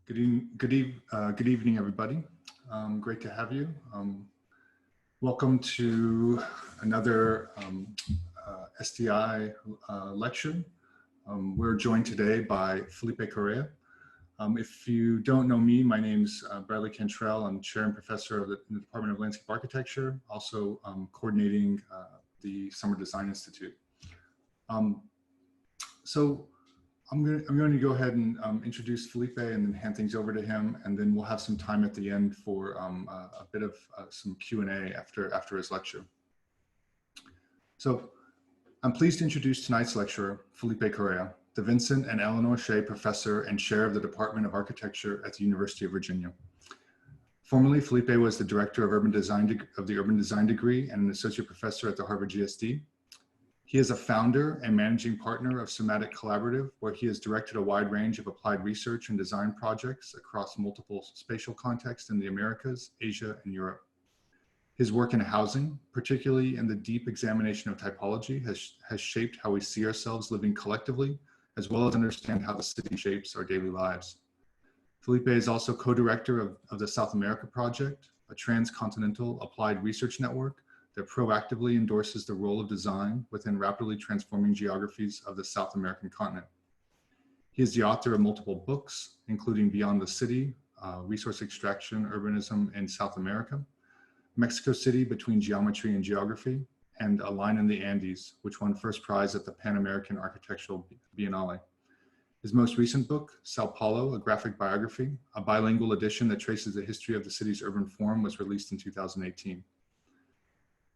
Good evening, everybody. Great to have you. Welcome to another STI lecture. We're joined today by Felipe Correa. If you don't know me, my name's Bradley Cantrell. I'm chair and professor of the Department of Landscape Architecture, also coordinating the Summer Design Institute. So I'm going to go ahead and introduce Felipe and then hand things over to him, and then we'll have some time at the end for a bit of some Q&A after his lecture. So I'm pleased to introduce tonight's lecturer, Felipe Correa, the Vincent and Eleanor Shea Professor and Chair of the Department of Architecture at the University of Virginia. Formerly, Felipe was the Director of the Urban Design degree and an Associate Professor at the Harvard GSD. He is a founder and managing partner of Somatic Collaborative, where he has directed a wide range of applied research and design projects across multiple spatial contexts in the Americas, Asia, and Europe. His work in housing, particularly in the deep examination of typology, has shaped how we see ourselves living collectively, as well as understand how the city shapes our daily lives. Felipe is also co-director of the South America Project, a trans-continental applied research network that proactively endorses the role of design within rapidly transforming geographies of the South American continent. He is the author of multiple books, including Beyond the City, Resource Extraction Urbanism in South America, Mexico City Between Geometry and Geography, and A Line in the Andes, which won first prize at the Pan American Architecture Biennale. His most recent book, Sao Paulo, A Graphic Biography, a bilingual edition that traces the history of the city's urban form, was released in 2018.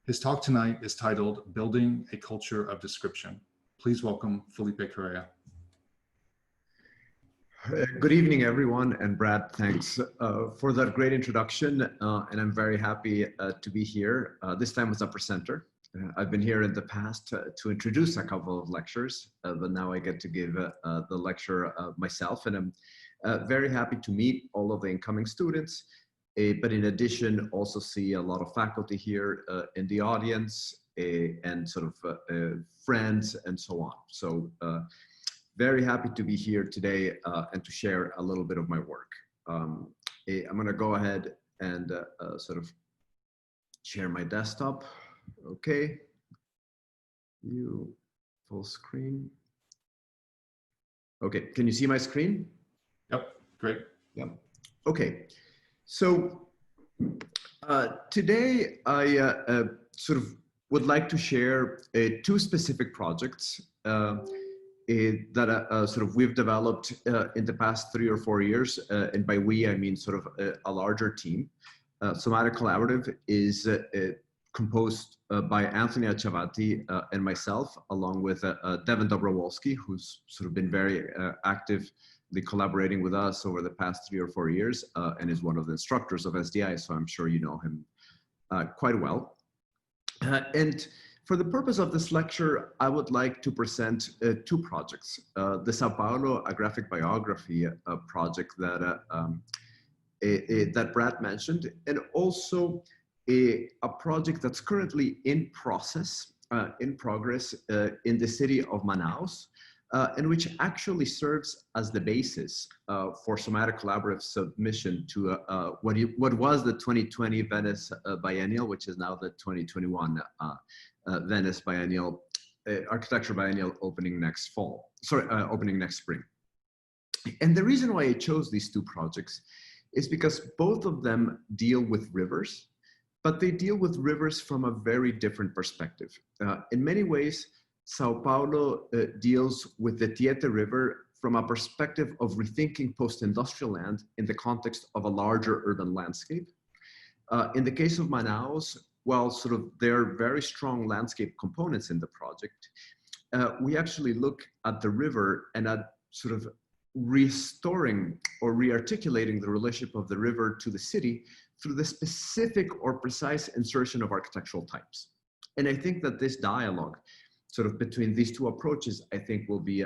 His talk tonight is titled Building a Culture of Description. Please welcome Felipe Correa. Good evening, everyone. And Brad, thanks for that great introduction. And I'm very happy to be here, this time as a presenter. I've been here in the past to introduce a couple of lectures, but now I get to give the lecture myself. And I'm very happy to meet all of the incoming students. But in addition, also see a lot of faculty here in the audience and sort of friends and so on. So very happy to be here today and to share a little bit of my work. I'm going to go ahead and sort of share my desktop. Okay. You full screen. Okay. Can you see my screen? Yep. Great. Yep. Okay. So today I sort of would like to share two specific projects that sort of we've developed in the past 3 or 4 years. And by we, I mean sort of a larger team. Somatic Collaborative is composed by Anthony Achavati and myself, along with Devin Dobrowolski, who's sort of been very active collaborating with us over the past 3 or 4 years and is one of the instructors of SDI, so I'm sure you know him quite well. And for the purpose of this lecture, I would like to present two projects. The Sao Paulo, A Graphic Biography project that, that Brad mentioned, and also a project that's currently in progress in the city of Manaus, and which actually serves as the basis for Somatic Collaborative submission to what was the 2020 Venice Biennial, which is now the 2021 Venice Biennial, Architecture Biennial opening next fall, opening next spring. And the reason why I chose these two projects is because both of them deal with rivers, but they deal with rivers from a very different perspective. In many ways, Sao Paulo deals with the Tiete River from a perspective of rethinking post-industrial land in the context of a larger urban landscape. In the case of Manaus, while sort of there are very strong landscape components in the project, we actually look at the river and at sort of restoring or rearticulating the relationship of the river to the city through the specific or precise insertion of architectural types. And I think that this dialogue sort of between these two approaches, I think will be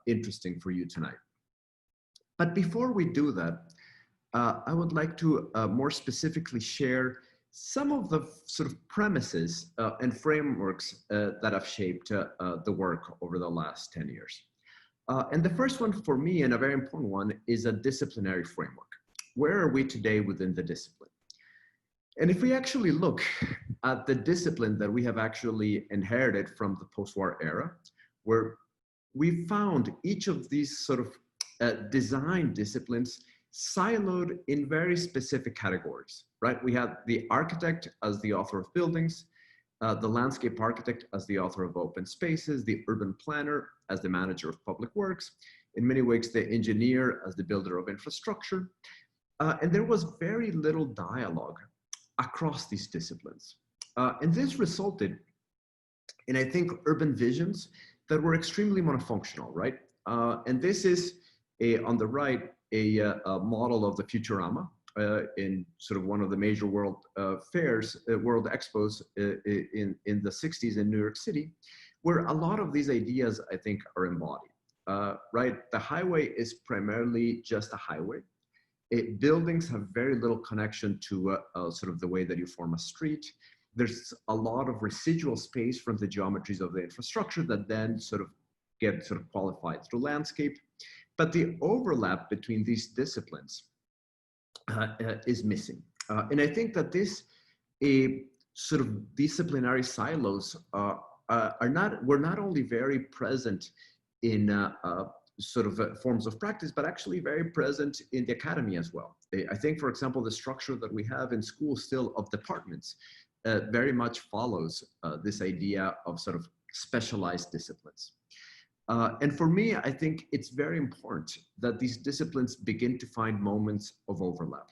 interesting for you tonight. But before we do that, I would like to more specifically share some of the sort of premises and frameworks that have shaped the work over the last 10 years. And the first one for me, and a very important one, is a disciplinary framework. Where are we today within the discipline? And if we actually look at the discipline that we have actually inherited from the post-war era, where we found each of these sort of design disciplines siloed in very specific categories, right? We had the architect as the author of buildings, the landscape architect as the author of open spaces, the urban planner as the manager of public works, in many ways the engineer as the builder of infrastructure. And there was very little dialogue across these disciplines. And this resulted in, I think, urban visions that were extremely monofunctional, right? And this is, on the right, a model of the Futurama in sort of one of the major world fairs, world expos in the 60s in New York City, where a lot of these ideas, I think, are embodied, right? The highway is primarily just a highway. Buildings have very little connection to sort of the way that you form a street. There's a lot of residual space from the geometries of the infrastructure that then sort of get sort of qualified through landscape. But the overlap between these disciplines is missing. And I think that this sort of disciplinary silos were not only very present in sort of forms of practice, but actually very present in the academy as well. I think, for example, the structure that we have in schools still of departments very much follows this idea of sort of specialized disciplines. And for me, I think it's very important that these disciplines begin to find moments of overlap.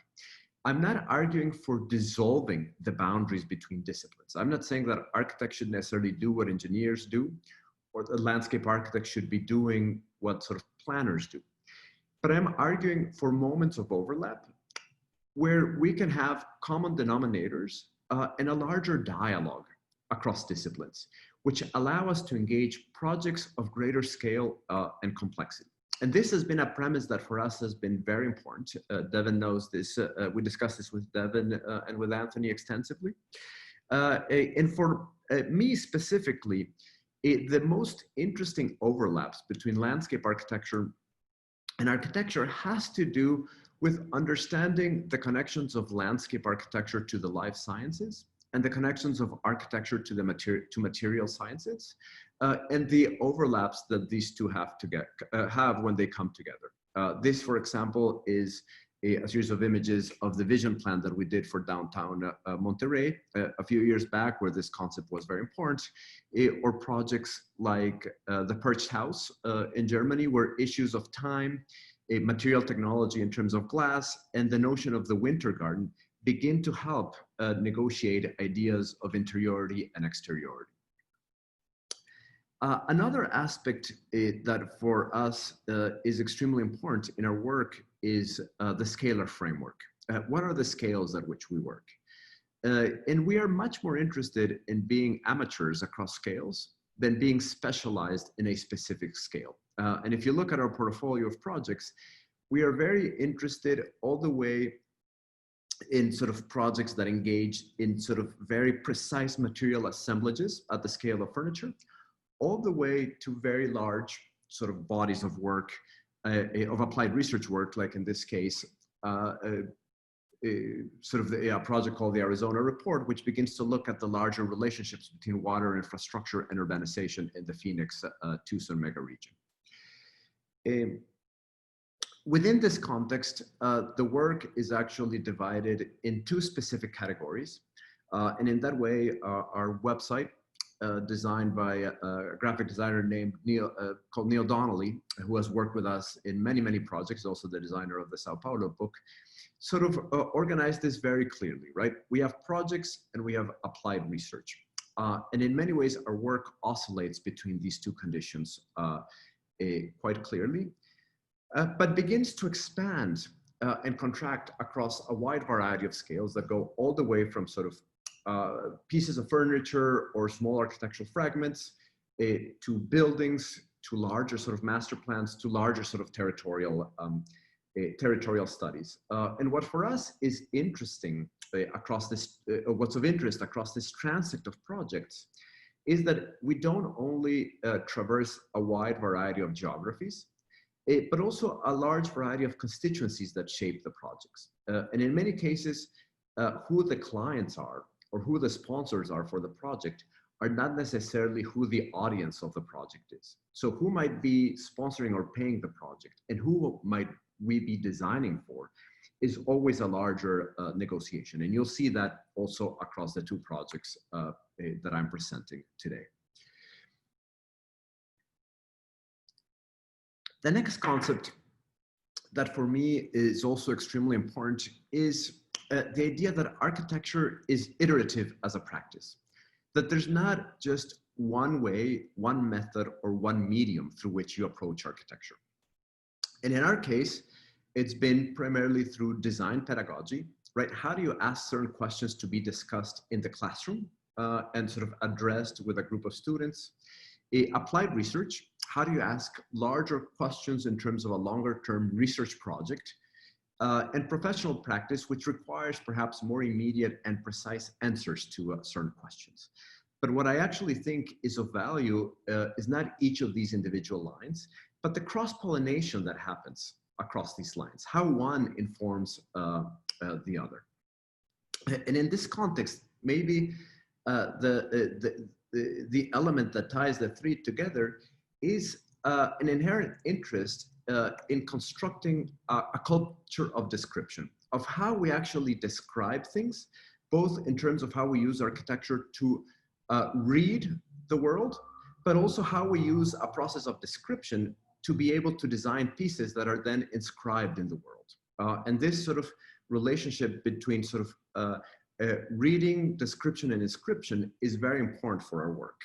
I'm not arguing for dissolving the boundaries between disciplines. I'm not saying that architects should necessarily do what engineers do, or the landscape architects should be doing what sort of planners do. But I'm arguing for moments of overlap where we can have common denominators and a larger dialogue across disciplines, which allow us to engage projects of greater scale and complexity. And this has been a premise that for us has been very important. Devin knows this. We discussed this with Devin and with Anthony extensively. And for me specifically, the most interesting overlaps between landscape architecture and architecture has to do with understanding the connections of landscape architecture to the life sciences and the connections of architecture to the material sciences, and the overlaps that these two have when they come together. This, for example, is a series of images of the vision plan that we did for downtown Monterrey a few years back, where this concept was very important, or projects like the Perched House in Germany, where issues of time, material technology in terms of glass, and the notion of the winter garden begin to help negotiate ideas of interiority and exteriority. Another aspect that for us is extremely important in our work is the Scalar Framework. What are the scales at which we work? And we are much more interested in being amateurs across scales than being specialized in a specific scale. And if you look at our portfolio of projects, we are very interested all the way in sort of projects that engage in sort of very precise material assemblages at the scale of furniture, all the way to very large sort of bodies of work, of applied research work, like in this case, sort of a project called the Arizona Report, which begins to look at the larger relationships between water infrastructure and urbanization in the Phoenix, Tucson mega region. Within this context, the work is actually divided in two specific categories. And in that way, our website, designed by a graphic designer named called Neil Donnelly, who has worked with us in many, many projects, also the designer of the Sao Paulo book, sort of organized this very clearly, right? We have projects and we have applied research. And in many ways, our work oscillates between these two conditions quite clearly. But begins to expand and contract across a wide variety of scales that go all the way from sort of pieces of furniture or small architectural fragments to buildings, to larger sort of master plans, to larger sort of territorial studies. And what for us is interesting across this, what's of interest across this transect of projects is that we don't only traverse a wide variety of geographies, but also a large variety of constituencies that shape the projects. And in many cases, who the clients are or who the sponsors are for the project are not necessarily who the audience of the project is. So who might be sponsoring or paying the project and who might we be designing for is always a larger negotiation. And you'll see that also across the two projects that I'm presenting today. The next concept that for me is also extremely important is the idea that architecture is iterative as a practice. That there's not just one way, one method, or one medium through which you approach architecture. And in our case, it's been primarily through design pedagogy, right? How do you ask certain questions to be discussed in the classroom and sort of addressed with a group of students? Applied research, how do you ask larger questions in terms of a longer term research project? And professional practice, which requires perhaps more immediate and precise answers to certain questions. But what I actually think is of value is not each of these individual lines, but the cross-pollination that happens across these lines, how one informs the other. And in this context, maybe the element that ties the three together is an inherent interest in constructing a culture of description, of how we actually describe things, both in terms of how we use architecture to read the world, but also how we use a process of description to be able to design pieces that are then inscribed in the world. And this sort of relationship between sort of reading, description, and inscription is very important for our work.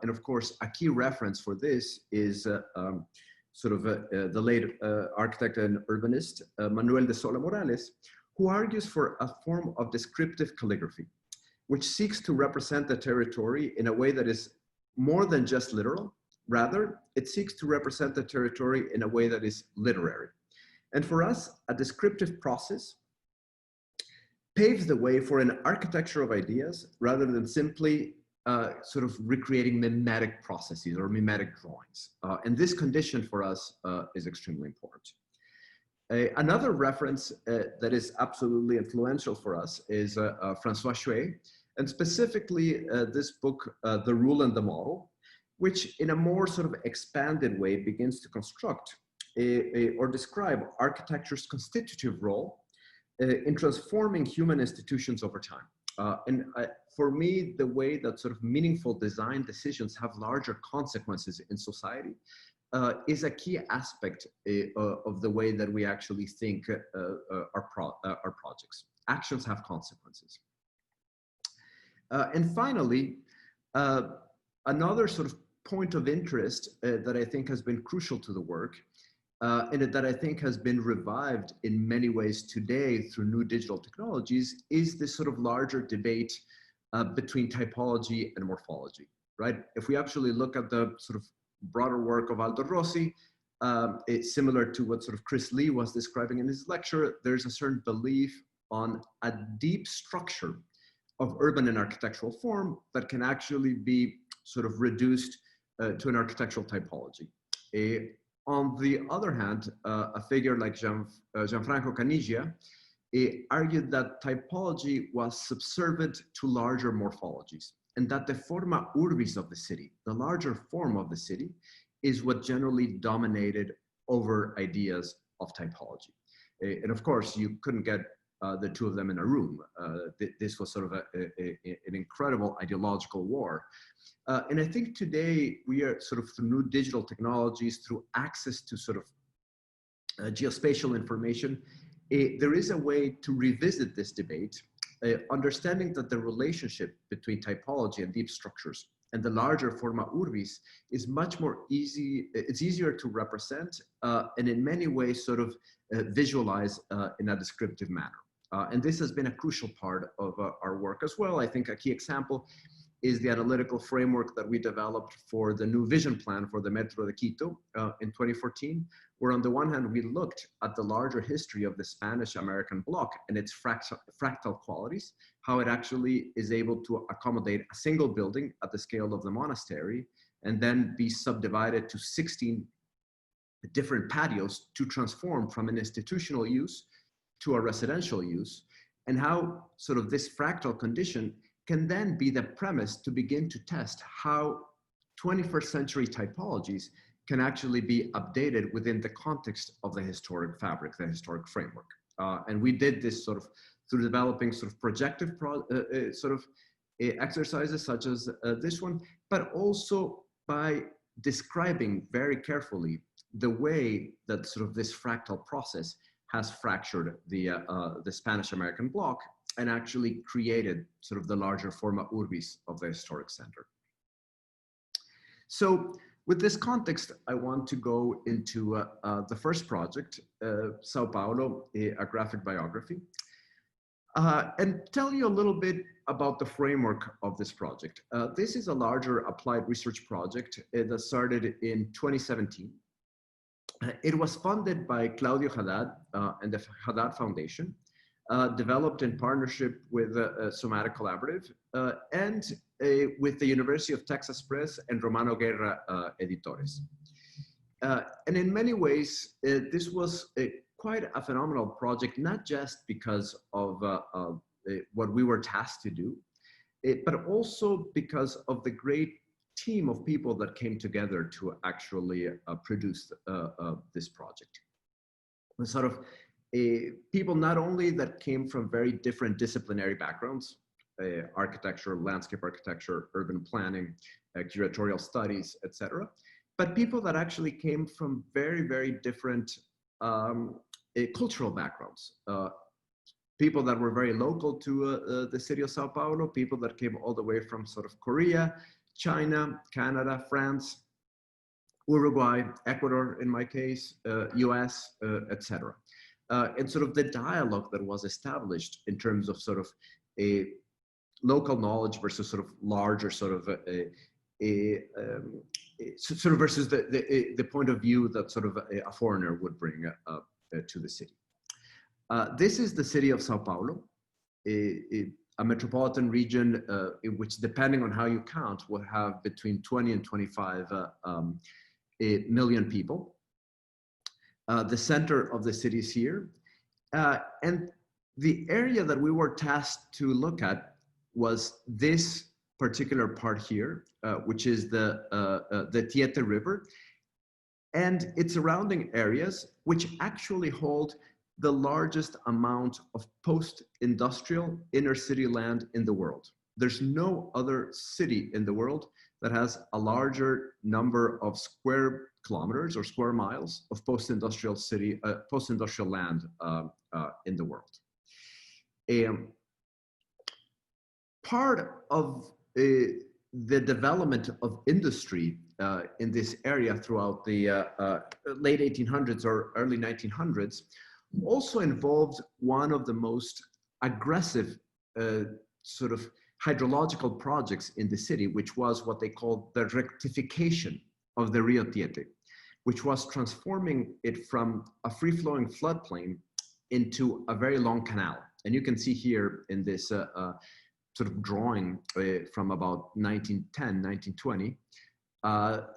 And of course, a key reference for this is the late architect and urbanist, Manuel de Sola Morales, who argues for a form of descriptive calligraphy, which seeks to represent the territory in a way that is more than just literal. Rather, it seeks to represent the territory in a way that is literary. And for us, a descriptive process paves the way for an architecture of ideas rather than simply sort of recreating mimetic processes or mimetic drawings. And this condition for us is extremely important. Another reference that is absolutely influential for us is Francois Shea, and specifically this book, The Rule and the Model, which in a more sort of expanded way begins to construct or describe architecture's constitutive role in transforming human institutions over time. And for me, the way that sort of meaningful design decisions have larger consequences in society is a key aspect of the way that we actually think our projects. Actions have consequences. And finally, another sort of point of interest that I think has been crucial to the work and that I think has been revived in many ways today through new digital technologies is this sort of larger debate between typology and morphology, right? If we actually look at the sort of broader work of Aldo Rossi, it's similar to what sort of Chris Lee was describing in his lecture. There's a certain belief on a deep structure of urban and architectural form that can actually be sort of reduced to an architectural typology. On the other hand, a figure like Gianfranco Caniggia argued that typology was subservient to larger morphologies, and that the forma urbis of the city, the larger form of the city, is what generally dominated over ideas of typology. And of course, you couldn't get the two of them in a room. This was sort of an incredible ideological war. And I think today we are sort of through new digital technologies, through access to sort of geospatial information, there is a way to revisit this debate, understanding that the relationship between typology and deep structures and the larger forma urbis is much more easy, it's easier to represent and in many ways sort of visualize in a descriptive manner. And this has been a crucial part of our work as well. I think a key example is the analytical framework that we developed for the new vision plan for the Metro de Quito in 2014, where on the one hand, we looked at the larger history of the Spanish-American bloc and its fractal qualities, how it actually is able to accommodate a single building at the scale of the monastery, and then be subdivided to 16 different patios to transform from an institutional use to a residential use, and how sort of this fractal condition can then be the premise to begin to test how 21st century typologies can actually be updated within the context of the historic fabric, the historic framework. And we did this sort of through developing sort of projective exercises such as this one, but also by describing very carefully the way that sort of this fractal process has fractured the Spanish-American bloc and actually created sort of the larger forma urbis of the historic center. So with this context, I want to go into the first project, Sao Paulo, a graphic biography, and tell you a little bit about the framework of this project. This is a larger applied research project that started in 2017. It was funded by Claudio Haddad and the Haddad Foundation, developed in partnership with Somatic Collaborative and with the University of Texas Press and Romano Guerra Editores. And in many ways, this was quite a phenomenal project, not just because of what we were tasked to do, but also because of the great team of people that came together to actually produce this project. And sort of people not only that came from very different disciplinary backgrounds, architecture, landscape architecture, urban planning, curatorial studies, etc., but people that actually came from very, very different cultural backgrounds. People that were very local to the city of Sao Paulo, people that came all the way from sort of Korea, China, Canada, France, Uruguay, Ecuador in my case, US, etc. And sort of the dialogue that was established in terms of sort of a local knowledge versus sort of larger sort of versus the point of view that sort of a foreigner would bring to the city. This is the city of Sao Paulo, a metropolitan region in which, depending on how you count, will have between 20 and 25 million people. The center of the city is here. And the area that we were tasked to look at was this particular part here, which is the Tiete River and its surrounding areas, which actually hold the largest amount of post-industrial inner city land in the world. There's no other city in the world that has a larger number of square kilometers or square miles of post-industrial land in the world. Part of the development of industry in this area throughout the late 1800s or early 1900s also involved one of the most aggressive sort of hydrological projects in the city, which was what they called the rectification of the Rio Tiente, which was transforming it from a free-flowing floodplain into a very long canal. And you can see here in this sort of drawing from about 1910, 1920,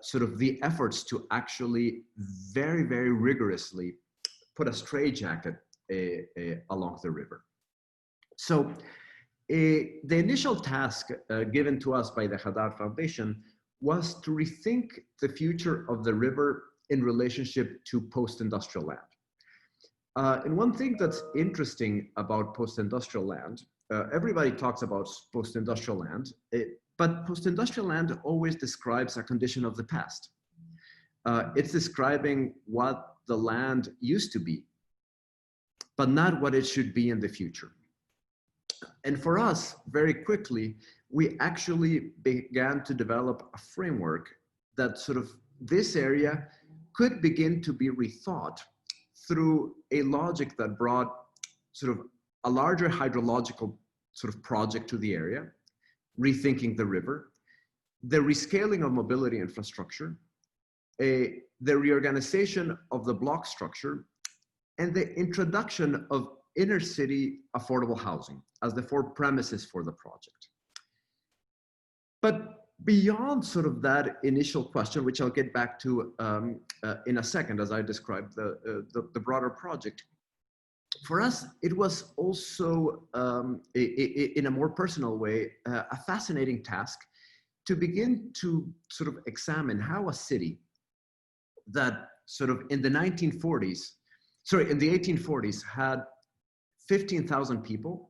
sort of the efforts to actually very, very rigorously put a straitjacket along the river. So the initial task given to us by the Haddad Foundation was to rethink the future of the river in relationship to post-industrial land. And one thing that's interesting about post-industrial land, everybody talks about post-industrial land, but post-industrial land always describes a condition of the past. It's describing what the land used to be, but not what it should be in the future. And for us, very quickly, we actually began to develop a framework that sort of this area could begin to be rethought through a logic that brought sort of a larger hydrological sort of project to the area, rethinking the river, the rescaling of mobility infrastructure, the reorganization of the block structure, and the introduction of inner city affordable housing as the four premises for the project. But beyond sort of that initial question, which I'll get back to in a second as I describe the broader project, for us, it was also, in a more personal way, a fascinating task to begin to sort of examine how a city that sort of in the 1840s had 15,000 people,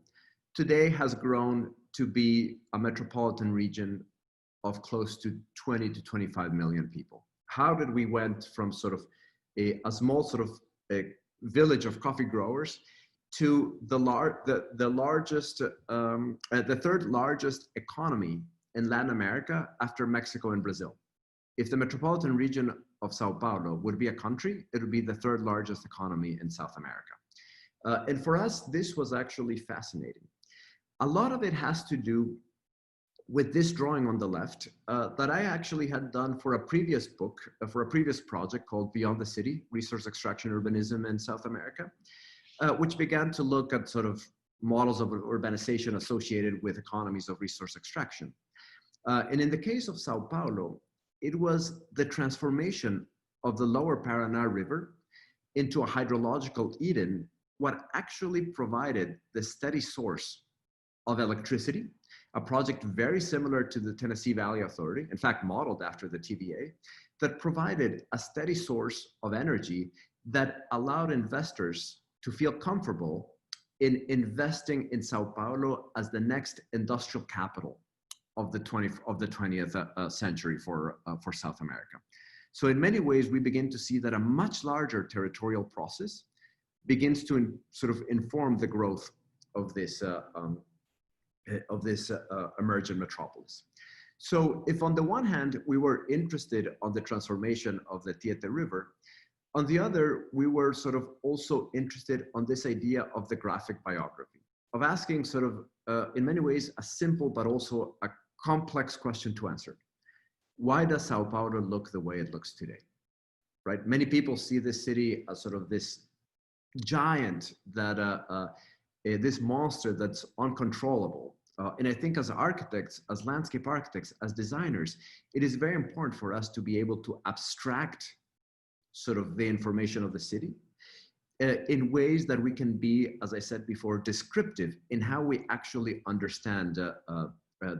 today has grown to be a metropolitan region of close to 20 to 25 million people. How did we went from sort of a small sort of a village of coffee growers to the third largest economy in Latin America after Mexico and Brazil? If the metropolitan region of Sao Paulo would be a country, it would be the third largest economy in South America. And for us, this was actually fascinating. A lot of it has to do with this drawing on the left that I actually had done for a previous book, for a previous project called Beyond the City, Resource Extraction Urbanism in South America, which began to look at sort of models of urbanization associated with economies of resource extraction. And in the case of Sao Paulo, it was the transformation of the lower Paraná River into a hydrological Eden, what actually provided the steady source of electricity, a project very similar to the Tennessee Valley Authority, in fact, modeled after the TVA, that provided a steady source of energy that allowed investors to feel comfortable in investing in Sao Paulo as the next industrial capital of the 20th century for South America. So in many ways, we begin to see that a much larger territorial process begins to sort of inform the growth of this emergent metropolis. So if on the one hand, we were interested on the transformation of the Tiete River, on the other, we were sort of also interested on this idea of the graphic biography, of asking sort of, in many ways, a simple but also a complex question to answer. Why does Sao Paulo look the way it looks today, right? Many people see this city as sort of this giant, this monster that's uncontrollable. And I think as architects, as landscape architects, as designers, it is very important for us to be able to abstract sort of the information of the city in ways that we can be, as I said before, descriptive in how we actually understand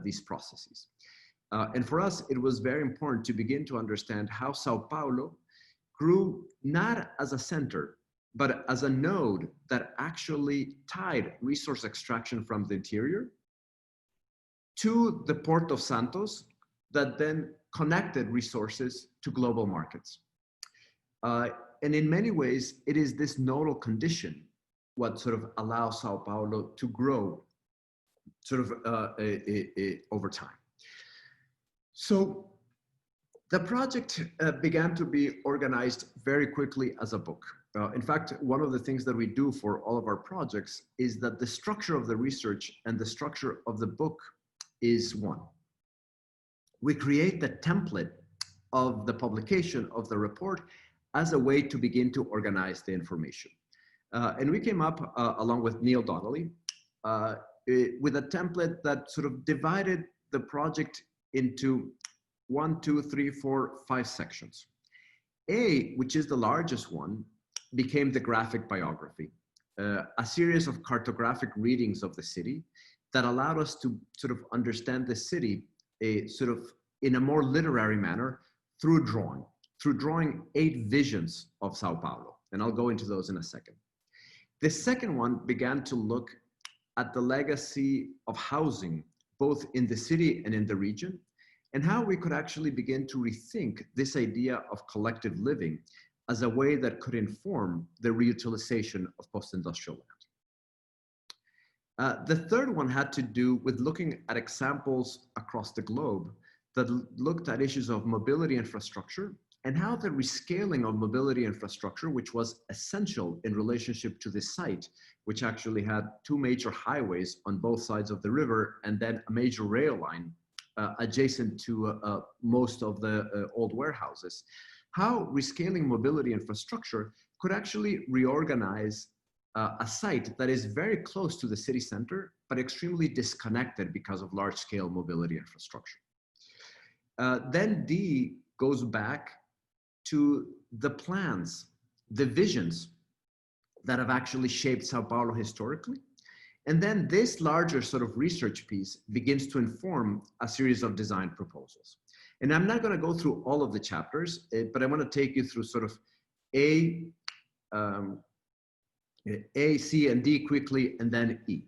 these processes. And for us, it was very important to begin to understand how Sao Paulo grew not as a center, but as a node that actually tied resource extraction from the interior to the Port of Santos that then connected resources to global markets. And in many ways, it is this nodal condition what sort of allows Sao Paulo to grow sort of over time. So the project began to be organized very quickly as a book. In fact, one of the things that we do for all of our projects is that the structure of the research and the structure of the book is one. We create the template of the publication of the report as a way to begin to organize the information. And we came up, along with Neil Donnelly, with a template that sort of divided the project into 1, 2, 3, 4, 5 sections. A, which is the largest one, became the graphic biography, a series of cartographic readings of the city that allowed us to sort of understand the city sort of in a more literary manner through drawing 8 visions of Sao Paulo. And I'll go into those in a second. The second one began to look at the legacy of housing, both in the city and in the region, and how we could actually begin to rethink this idea of collective living as a way that could inform the reutilization of post-industrial land. The third one had to do with looking at examples across the globe that looked at issues of mobility infrastructure and how the rescaling of mobility infrastructure, which was essential in relationship to this site, which actually had two major highways on both sides of the river, and then a major rail line adjacent to most of the old warehouses, how rescaling mobility infrastructure could actually reorganize a site that is very close to the city center, but extremely disconnected because of large-scale mobility infrastructure. Then D goes back to the plans, the visions that have actually shaped Sao Paulo historically. And then this larger sort of research piece begins to inform a series of design proposals. And I'm not going to go through all of the chapters, but I want to take you through sort of A, C, and D quickly, and then E.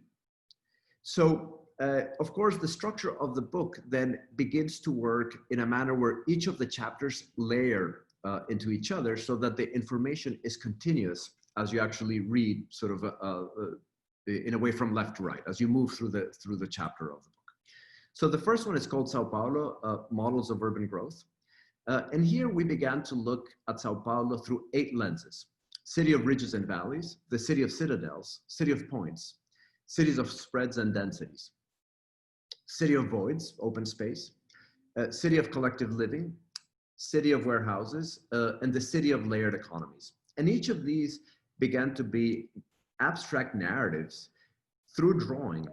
So, of course, the structure of the book then begins to work in a manner where each of the chapters layer into each other so that the information is continuous as you actually read sort of in a way from left to right, as you move through the chapter of the book. So the first one is called Sao Paulo, Models of Urban Growth. And here we began to look at Sao Paulo through 8 lenses: city of ridges and valleys, the city of citadels, city of points, cities of spreads and densities, city of voids, open space, city of collective living, city of warehouses, and the city of layered economies. And each of these began to be abstract narratives through drawing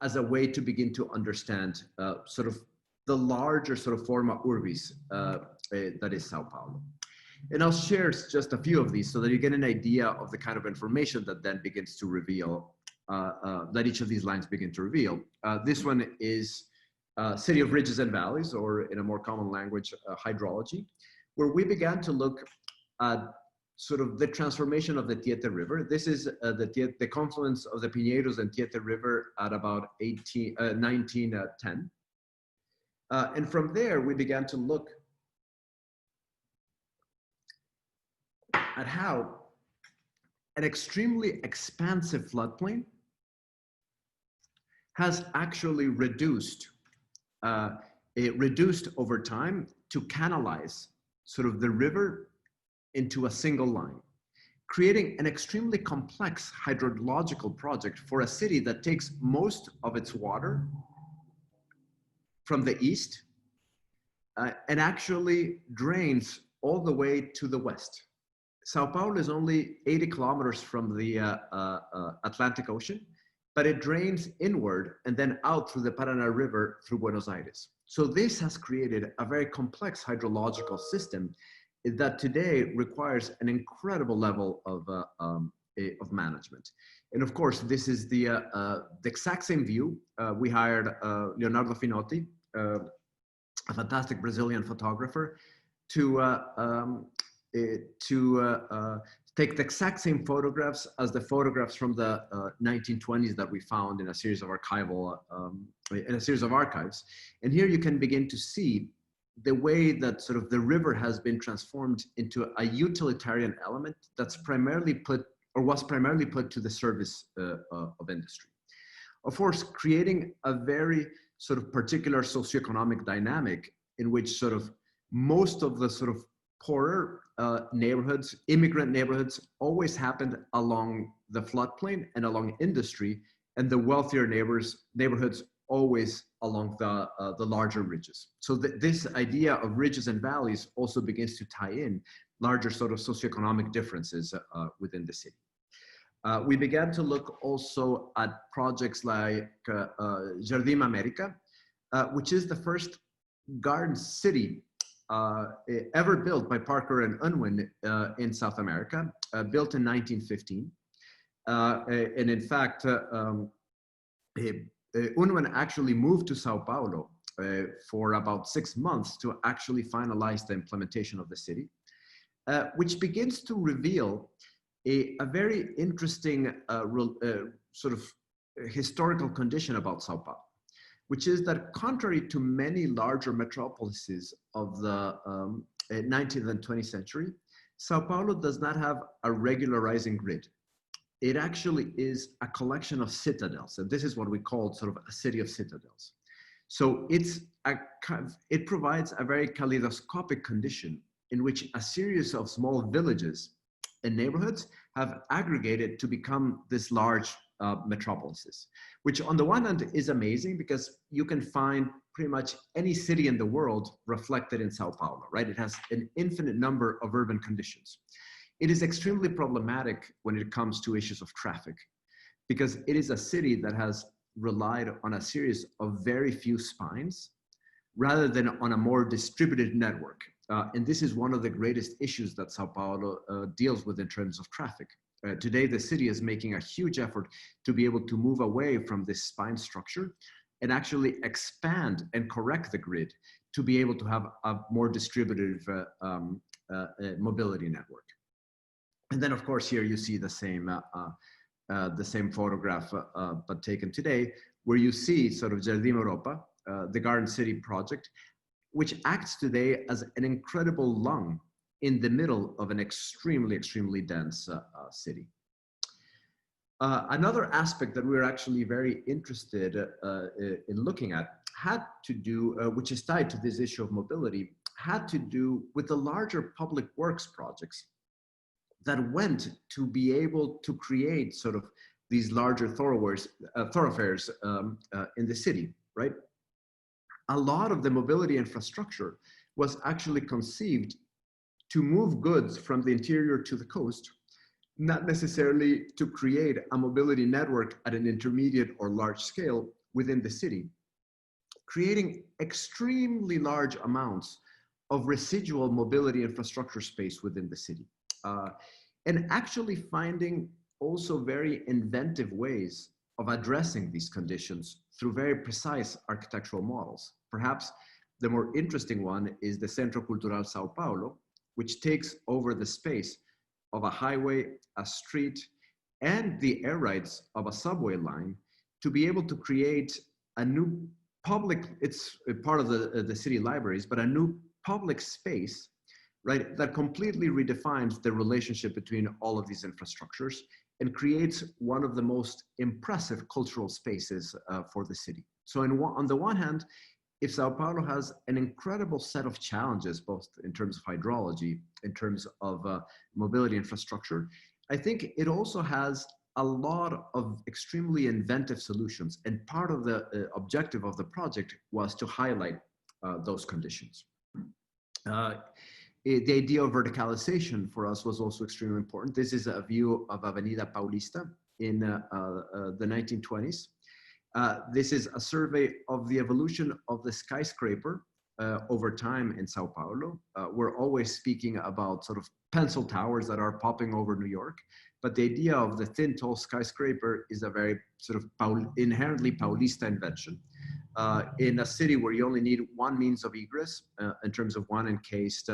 as a way to begin to understand sort of the larger sort of forma urbis that is Sao Paulo. And I'll share just a few of these so that you get an idea of the kind of information that then begins to reveal, that each of these lines begin to reveal. This one is City of Ridges and Valleys, or in a more common language, hydrology, where we began to look at sort of the transformation of the Tiete River. This is the confluence of the Pinheiros and Tiete River at about 1910. And from there, we began to look at how an extremely expansive floodplain has actually reduced over time to canalize sort of the river into a single line, creating an extremely complex hydrological project for a city that takes most of its water from the east and actually drains all the way to the west. Sao Paulo is only 80 kilometers from the Atlantic Ocean, but it drains inward and then out through the Paraná River through Buenos Aires. So this has created a very complex hydrological system that today requires an incredible level of management. And of course, this is the exact same view. We hired Leonardo Finotti, a fantastic Brazilian photographer, to take the exact same photographs as the photographs from the 1920s that we found in a series of archives. And here you can begin to see the way that sort of the river has been transformed into a utilitarian element that's was primarily put to the service of industry. Of course, creating a very sort of particular socioeconomic dynamic in which sort of most of the sort of poorer neighborhoods, immigrant neighborhoods, always happened along the floodplain and along industry, and the wealthier neighborhoods always along the larger ridges. So this idea of ridges and valleys also begins to tie in larger sort of socioeconomic differences within the city. We began to look also at projects like Jardim América, which is the first garden city ever built by Parker and Unwin in South America, built in 1915. And in fact, Unwin actually moved to Sao Paulo for about 6 months to actually finalize the implementation of the city, which begins to reveal a very interesting sort of historical condition about Sao Paulo, which is that contrary to many larger metropolises of the 19th and 20th century, Sao Paulo does not have a regularizing grid. It actually is a collection of citadels, and this is what we call sort of a city of citadels. So it provides a very kaleidoscopic condition in which a series of small villages and neighborhoods have aggregated to become this large metropolises, which on the one hand is amazing because you can find pretty much any city in the world reflected in Sao Paulo, right? It has an infinite number of urban conditions. It is extremely problematic when it comes to issues of traffic, because it is a city that has relied on a series of very few spines rather than on a more distributed network. And this is one of the greatest issues that Sao Paulo deals with in terms of traffic. Today, the city is making a huge effort to be able to move away from this spine structure and actually expand and correct the grid to be able to have a more distributed mobility network. And then, of course, here you see the same photograph, but taken today, where you see sort of Jardim Europa, the Garden City project, which acts today as an incredible lung in the middle of an extremely dense city. Another aspect that we're actually very interested in looking at had to do, which is tied to this issue of mobility, had to do with the larger public works projects that went to be able to create sort of these larger thoroughfares in the city, right? A lot of the mobility infrastructure was actually conceived to move goods from the interior to the coast, not necessarily to create a mobility network at an intermediate or large scale within the city, creating extremely large amounts of residual mobility infrastructure space within the city. And actually finding also very inventive ways of addressing these conditions through very precise architectural models. Perhaps the more interesting one is the Centro Cultural Sao Paulo, which takes over the space of a highway, a street, and the air rights of a subway line to be able to create a new public, it's part of the city libraries, but a new public space, right, that completely redefines the relationship between all of these infrastructures and creates one of the most impressive cultural spaces for the city. So on the one hand, if Sao Paulo has an incredible set of challenges, both in terms of hydrology, in terms of mobility infrastructure, I think it also has a lot of extremely inventive solutions. And part of the objective of the project was to highlight those conditions. The idea of verticalization for us was also extremely important. This is a view of Avenida Paulista in the 1920s. This is a survey of the evolution of the skyscraper over time in Sao Paulo. We're always speaking about sort of pencil towers that are popping over New York, but the idea of the thin, tall skyscraper is a very sort of inherently Paulista invention. In a city where you only need one means of egress, in terms of one encased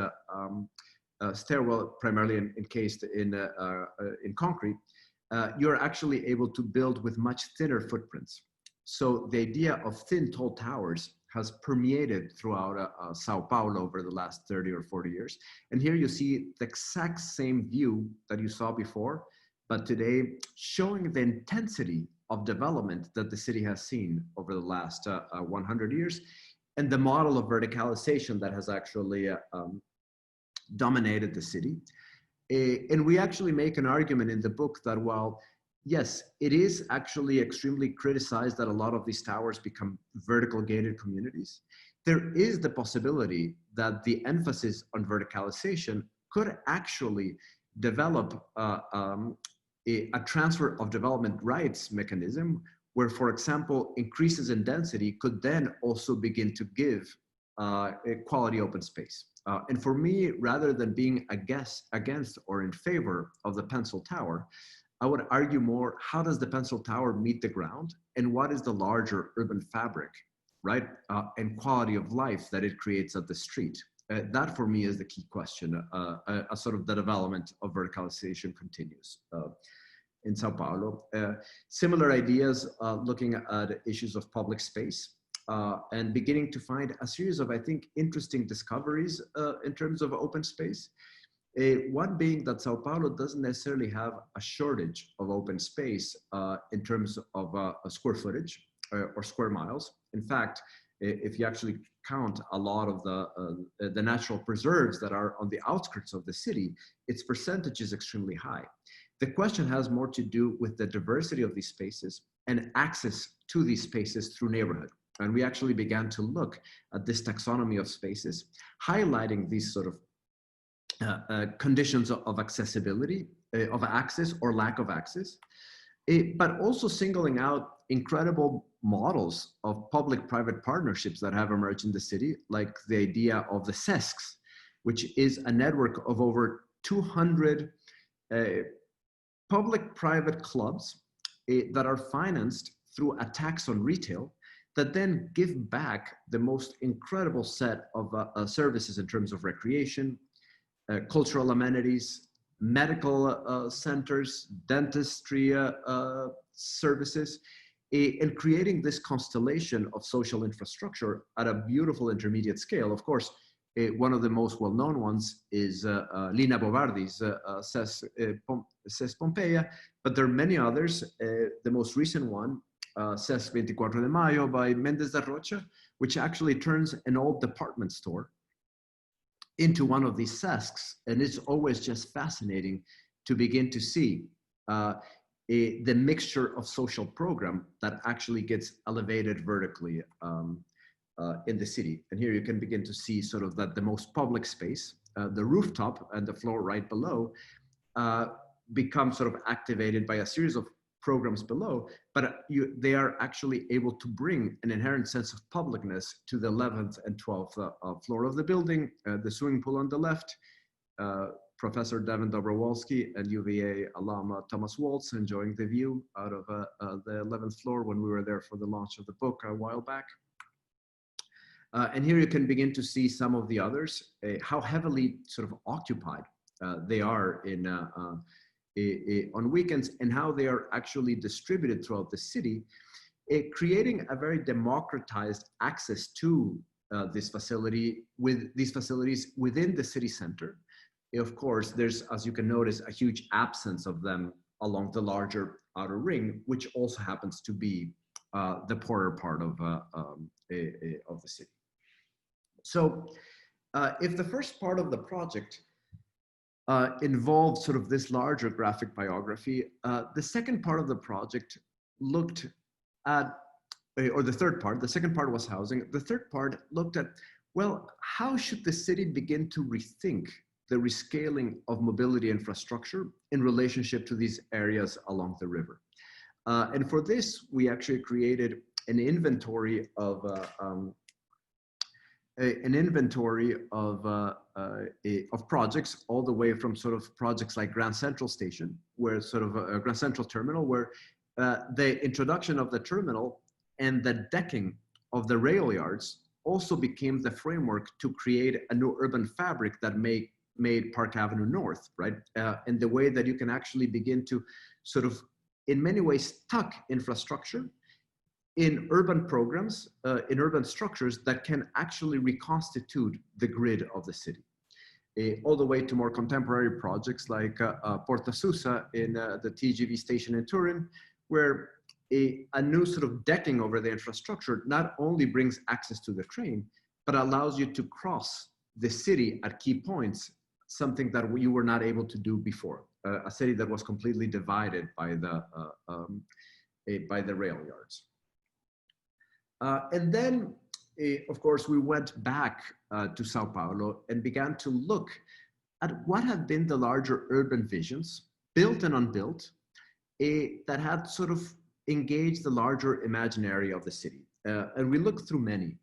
stairwell, primarily encased in concrete, you're actually able to build with much thinner footprints. So the idea of thin, tall towers has permeated throughout Sao Paulo over the last 30 or 40 years. And here you see the exact same view that you saw before, but today showing the intensity of development that the city has seen over the last 100 years, and the model of verticalization that has actually dominated the city. And we actually make an argument in the book that while, yes, it is actually extremely criticized that a lot of these towers become vertical gated communities, there is the possibility that the emphasis on verticalization could actually develop a transfer of development rights mechanism where, for example, increases in density could then also begin to give a quality open space. And for me, rather than being against or in favor of the pencil tower, I would argue more, how does the pencil tower meet the ground and what is the larger urban fabric, right? And quality of life that it creates at the street. That for me is the key question. A sort of the development of verticalization continues in Sao Paulo. Similar ideas looking at issues of public space and beginning to find a series of, I think, interesting discoveries in terms of open space. One being that Sao Paulo doesn't necessarily have a shortage of open space in terms of square footage or square miles. In fact, if you actually count a lot of the natural preserves that are on the outskirts of the city, its percentage is extremely high. The question has more to do with the diversity of these spaces and access to these spaces through neighborhood. And we actually began to look at this taxonomy of spaces, highlighting these sort of conditions of accessibility, of access or lack of access, but also singling out incredible models of public-private partnerships that have emerged in the city, like the idea of the CESCs, which is a network of over 200 public-private clubs that are financed through a tax on retail that then give back the most incredible set of services in terms of recreation, cultural amenities, medical centers, dentistry services, and creating this constellation of social infrastructure at a beautiful intermediate scale. Of course, one of the most well-known ones is Lina Bobardi's CES Pompeia, but there are many others. The most recent one, CES 24 de Mayo by Méndez de Rocha, which actually turns an old department store into one of these CESCs. And it's always just fascinating to begin to see the mixture of social program that actually gets elevated vertically in the city. And here you can begin to see sort of that the most public space, the rooftop and the floor right below, become sort of activated by a series of programs below, but they are actually able to bring an inherent sense of publicness to the 11th and 12th floor of the building. The swimming pool on the left, Professor Devin Dobrowolski and UVA alum Thomas Waltz enjoying the view out of the 11th floor when we were there for the launch of the book a while back. And here you can begin to see some of the others, how heavily sort of occupied they are in on weekends, and how they are actually distributed throughout the city, creating a very democratized access to this facility with these facilities within the city center. Of course, there's, as you can notice, a huge absence of them along the larger outer ring, which also happens to be the poorer part of the city. So if the first part of the project involved sort of this larger graphic biography, the second part of the project looked at, or the third part, the second part was housing. The third part looked at, well, how should the city begin to rethink the rescaling of mobility infrastructure in relationship to these areas along the river? And for this, we actually created an inventory of projects, all the way from sort of projects like Grand Central Station, where sort of a Grand Central Terminal, where the introduction of the terminal and the decking of the rail yards also became the framework to create a new urban fabric that made Park Avenue North, right? And the way that you can actually begin to sort of, in many ways, tuck infrastructure in urban programs, in urban structures that can actually reconstitute the grid of the city. All the way to more contemporary projects like Porta Susa in the TGV station in Turin, where a new sort of decking over the infrastructure not only brings access to the train, but allows you to cross the city at key points, something that you were not able to do before. A city that was completely divided by the rail yards. And then, of course, we went back to Sao Paulo and began to look at what have been the larger urban visions, built and unbuilt, that had sort of engaged the larger imaginary of the city. And we looked through many.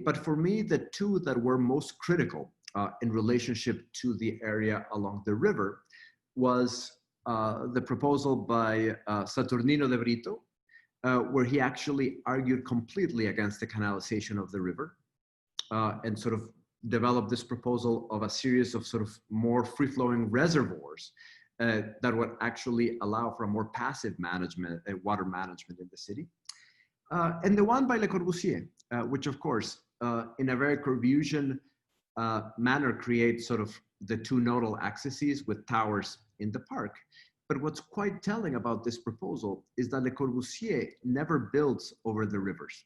But for me, the two that were most critical in relationship to the area along the river was the proposal by Saturnino de Brito, where he actually argued completely against the canalization of the river and sort of developed this proposal of a series of sort of more free-flowing reservoirs that would actually allow for a more passive management, water management in the city. And the one by Le Corbusier, which of course, in a very Corbusian manner, creates sort of the two nodal axes with towers in the park. But what's quite telling about this proposal is that Le Corbusier never builds over the rivers.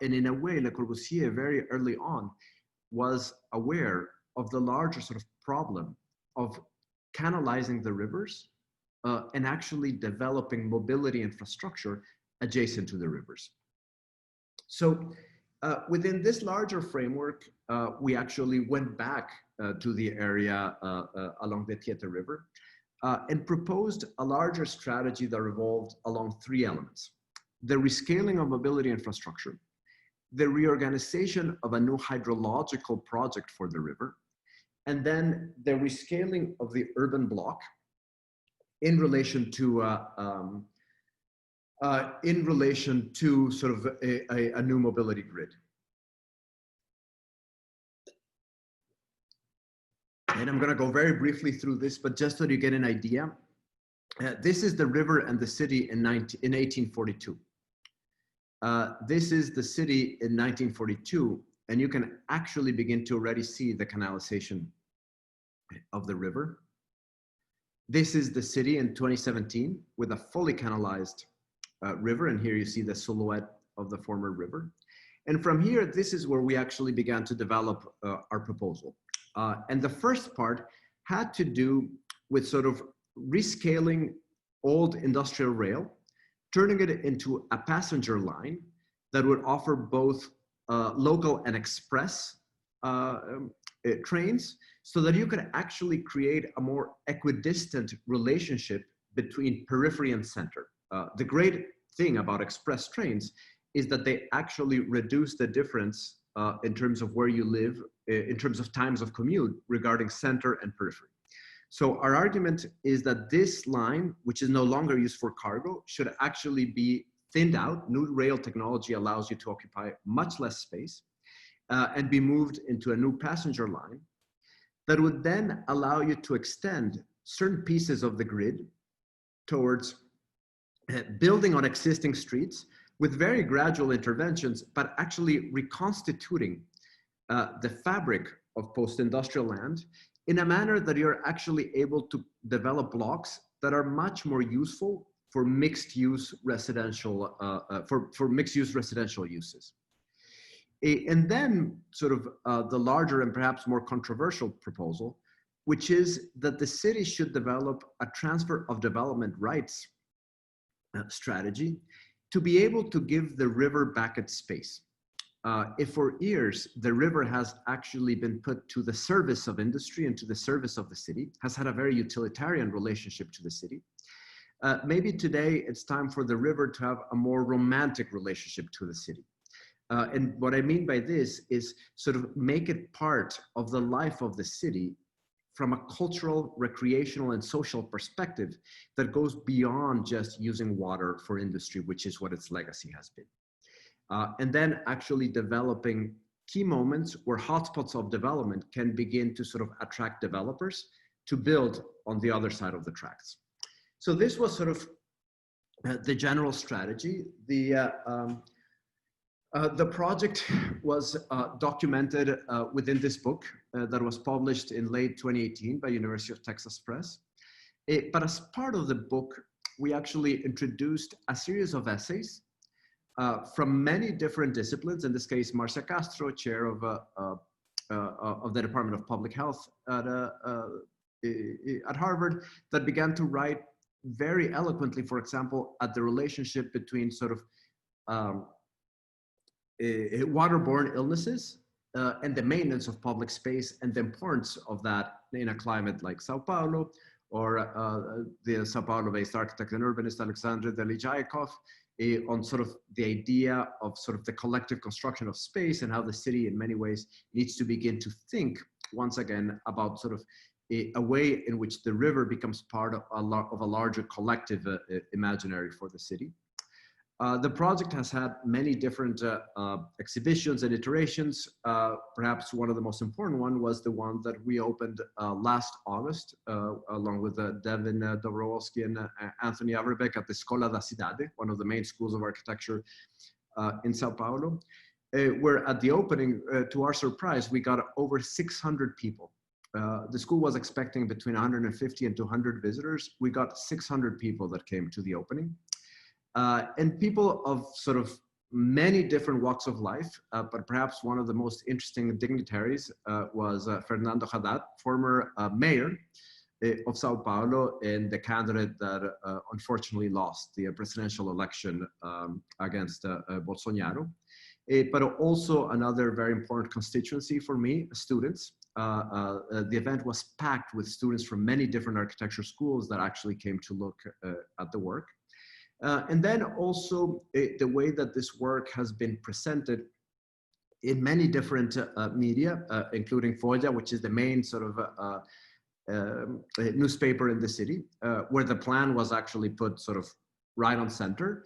And in a way, Le Corbusier very early on was aware of the larger sort of problem of canalizing the rivers and actually developing mobility infrastructure adjacent to the rivers. So within this larger framework, we actually went back to the area along the Tiete River and proposed a larger strategy that revolved along three elements: the rescaling of mobility infrastructure, the reorganization of a new hydrological project for the river, and then the rescaling of the urban block in relation to sort of a new mobility grid. And I'm going to go very briefly through this, but just so you get an idea, this is the river and the city in 1842. This is the city in 1942, and you can actually begin to already see the canalization of the river. This is the city in 2017 with a fully canalized river, and here you see the silhouette of the former river. And from here, this is where we actually began to develop our proposal. And the first part had to do with sort of rescaling old industrial rail, turning it into a passenger line that would offer both local and express trains, so that you could actually create a more equidistant relationship between periphery and center. The great thing about express trains is that they actually reduce the difference in terms of where you live, in terms of times of commute regarding center and periphery. So our argument is that this line, which is no longer used for cargo, should actually be thinned out. New rail technology allows you to occupy much less space and be moved into a new passenger line that would then allow you to extend certain pieces of the grid towards building on existing streets with very gradual interventions, but actually reconstituting the fabric of post-industrial land in a manner that you're actually able to develop blocks that are much more useful for mixed-use residential for mixed-use residential uses. And then sort of the larger and perhaps more controversial proposal, which is that the city should develop a transfer of development rights strategy to be able to give the river back its space. If for years the river has actually been put to the service of industry and to the service of the city, has had a very utilitarian relationship to the city, maybe today it's time for the river to have a more romantic relationship to the city. And what I mean by this is sort of make it part of the life of the city from a cultural, recreational, and social perspective that goes beyond just using water for industry, which is what its legacy has been. And then actually developing key moments where hotspots of development can begin to sort of attract developers to build on the other side of the tracks. So this was sort of the general strategy. The project was documented within this book that was published in late 2018 by University of Texas Press. But as part of the book, we actually introduced a series of essays from many different disciplines. In this case, Marcia Castro, chair of the Department of Public Health at Harvard, that began to write very eloquently, for example, at the relationship between sort of waterborne illnesses and the maintenance of public space and the importance of that in a climate like Sao Paulo, or the Sao Paulo-based architect and urbanist Alexandre Delijaikov on sort of the idea of sort of the collective construction of space and how the city in many ways needs to begin to think once again about sort of a way in which the river becomes part of a larger collective imaginary for the city. The project has had many different exhibitions and iterations. Perhaps one of the most important one was the one that we opened last August, along with Devin Dobrowolski and Anthony Averbek at the Escola da Cidade, one of the main schools of architecture in Sao Paulo, where at the opening, to our surprise, we got over 600 people. The school was expecting between 150 and 200 visitors. We got 600 people that came to the opening. And people of sort of many different walks of life, but perhaps one of the most interesting dignitaries was Fernando Haddad, former mayor of Sao Paulo and the candidate that unfortunately lost the presidential election against Bolsonaro. But also another very important constituency for me, students. The event was packed with students from many different architecture schools that actually came to look at the work. And then also the way that this work has been presented in many different media, including Folha, which is the main sort of newspaper in the city, where the plan was actually put sort of right on center.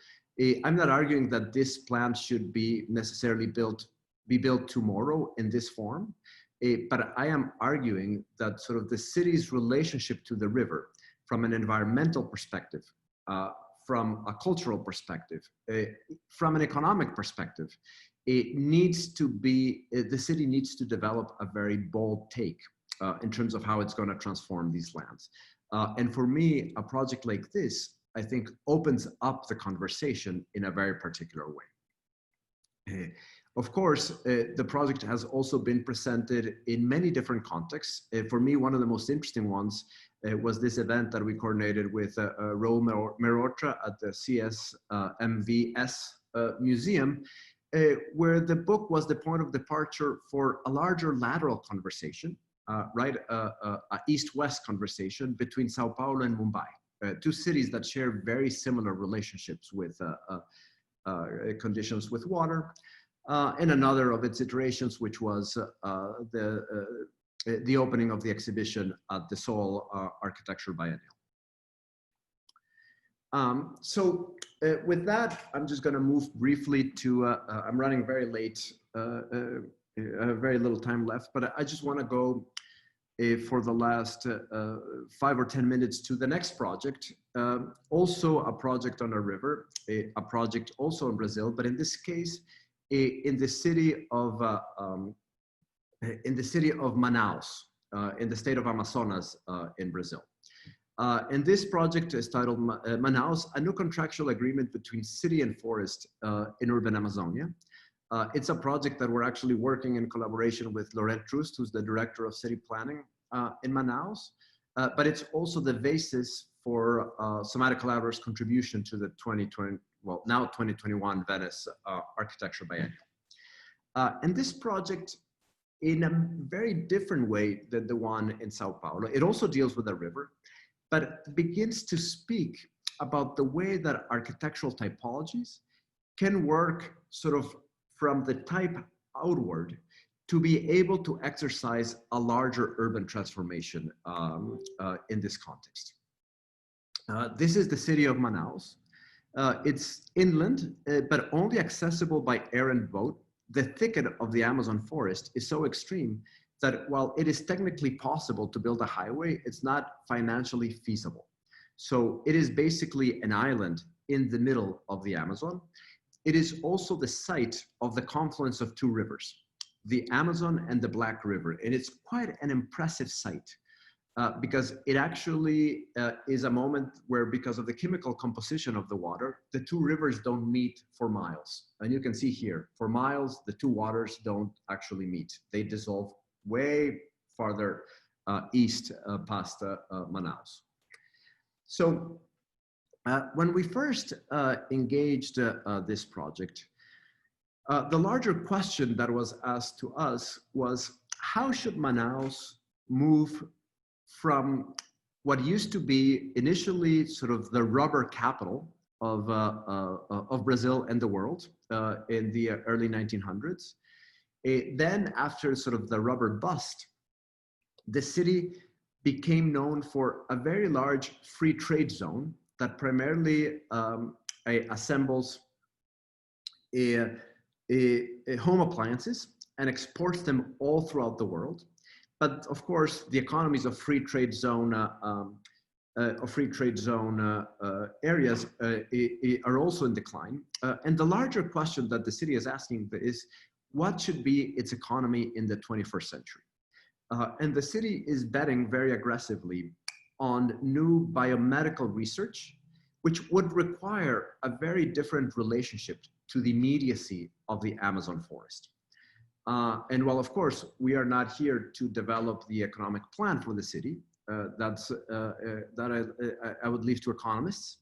I'm not arguing that this plan should be necessarily be built tomorrow in this form, but I am arguing that sort of the city's relationship to the river from an environmental perspective, from a cultural perspective, from an economic perspective, it needs to be, the city needs to develop a very bold take in terms of how it's going to transform these lands. And for me, a project like this, I think, opens up the conversation in a very particular way. Of course, the project has also been presented in many different contexts. For me, one of the most interesting ones was this event that we coordinated with Raul Merotra at the CSMVS Museum, where the book was the point of departure for a larger lateral conversation, a east-west conversation between Sao Paulo and Mumbai, two cities that share very similar relationships with conditions with water, and another of its iterations, which was the opening of the exhibition at the Seoul Architecture Biennale. So with that, I'm just going to move briefly to, I'm running very late, I have very little time left, but I just want to go for the last 5 or 10 minutes to the next project, also a project on a river, a project also in Brazil, but in this case, in the city of Manaus, in the state of Amazonas in Brazil. And this project is titled Manaus, a new contractual agreement between city and forest in urban Amazonia. It's a project that we're actually working in collaboration with Laurent Trust, who's the director of city planning in Manaus, but it's also the basis for Somatic Collaborative's contribution to the 2020, well, now 2021 Venice Architecture Biennale. And this project, in a very different way than the one in Sao Paulo, it also deals with a river, but begins to speak about the way that architectural typologies can work sort of from the type outward to be able to exercise a larger urban transformation in this context. This is the city of Manaus. It's inland, but only accessible by air and boat. The thicket of the Amazon forest is so extreme that while it is technically possible to build a highway, it's not financially feasible. So it is basically an island in the middle of the Amazon. It is also the site of the confluence of two rivers, the Amazon and the Black River. And it's quite an impressive site because it actually is a moment where, because of the chemical composition of the water, the two rivers don't meet for miles. And you can see here, for miles, the two waters don't actually meet. They dissolve way farther east past Manaus. So when we first engaged this project, the larger question that was asked to us was, how should Manaus move from what used to be initially sort of the rubber capital of Brazil and the world in the early 1900s. Then after sort of the rubber bust, the city became known for a very large free trade zone that primarily assembles home appliances and exports them all throughout the world. But of course, the economies of free trade zone areas are also in decline. And the larger question that the city is asking is, what should be its economy in the 21st century? And the city is betting very aggressively on new biomedical research which would require a very different relationship to the immediacy of the Amazon forest. And while, of course, we are not here to develop the economic plan for the city, that I would leave to economists.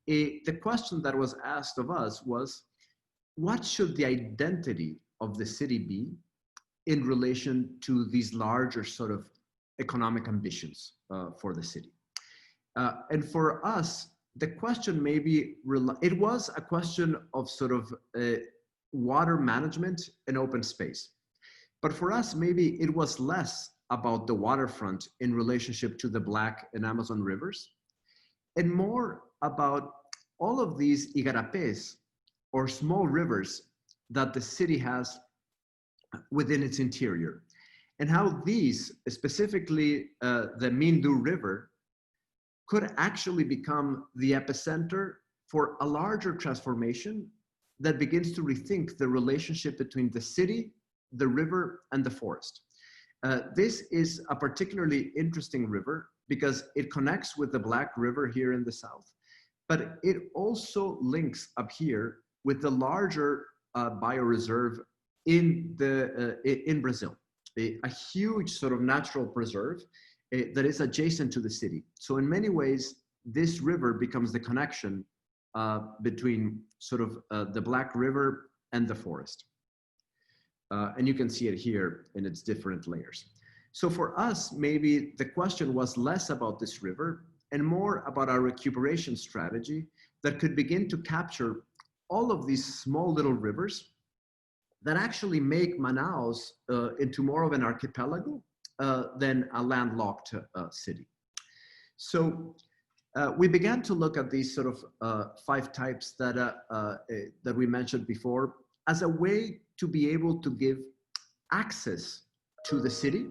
The question that was asked of us was, what should the identity of the city be in relation to these larger sort of economic ambitions for the city? And for us, the question it was a question of sort of water management and open space. But for us, maybe it was less about the waterfront in relationship to the Black and Amazon rivers, and more about all of these igarapés, or small rivers that the city has within its interior, and how these, specifically the Mindu River, could actually become the epicenter for a larger transformation that begins to rethink the relationship between the city, the river, and the forest. This is a particularly interesting river because it connects with the Black River here in the south, but it also links up here with the larger bioreserve in Brazil, a huge sort of natural preserve that is adjacent to the city. So in many ways, this river becomes the connection between sort of the Black River and the forest. And you can see it here in its different layers. So for us, maybe the question was less about this river and more about our recuperation strategy that could begin to capture all of these small little rivers that actually make Manaus into more of an archipelago than a landlocked city. So we began to look at these sort of 5 types that we mentioned before as a way to be able to give access to the city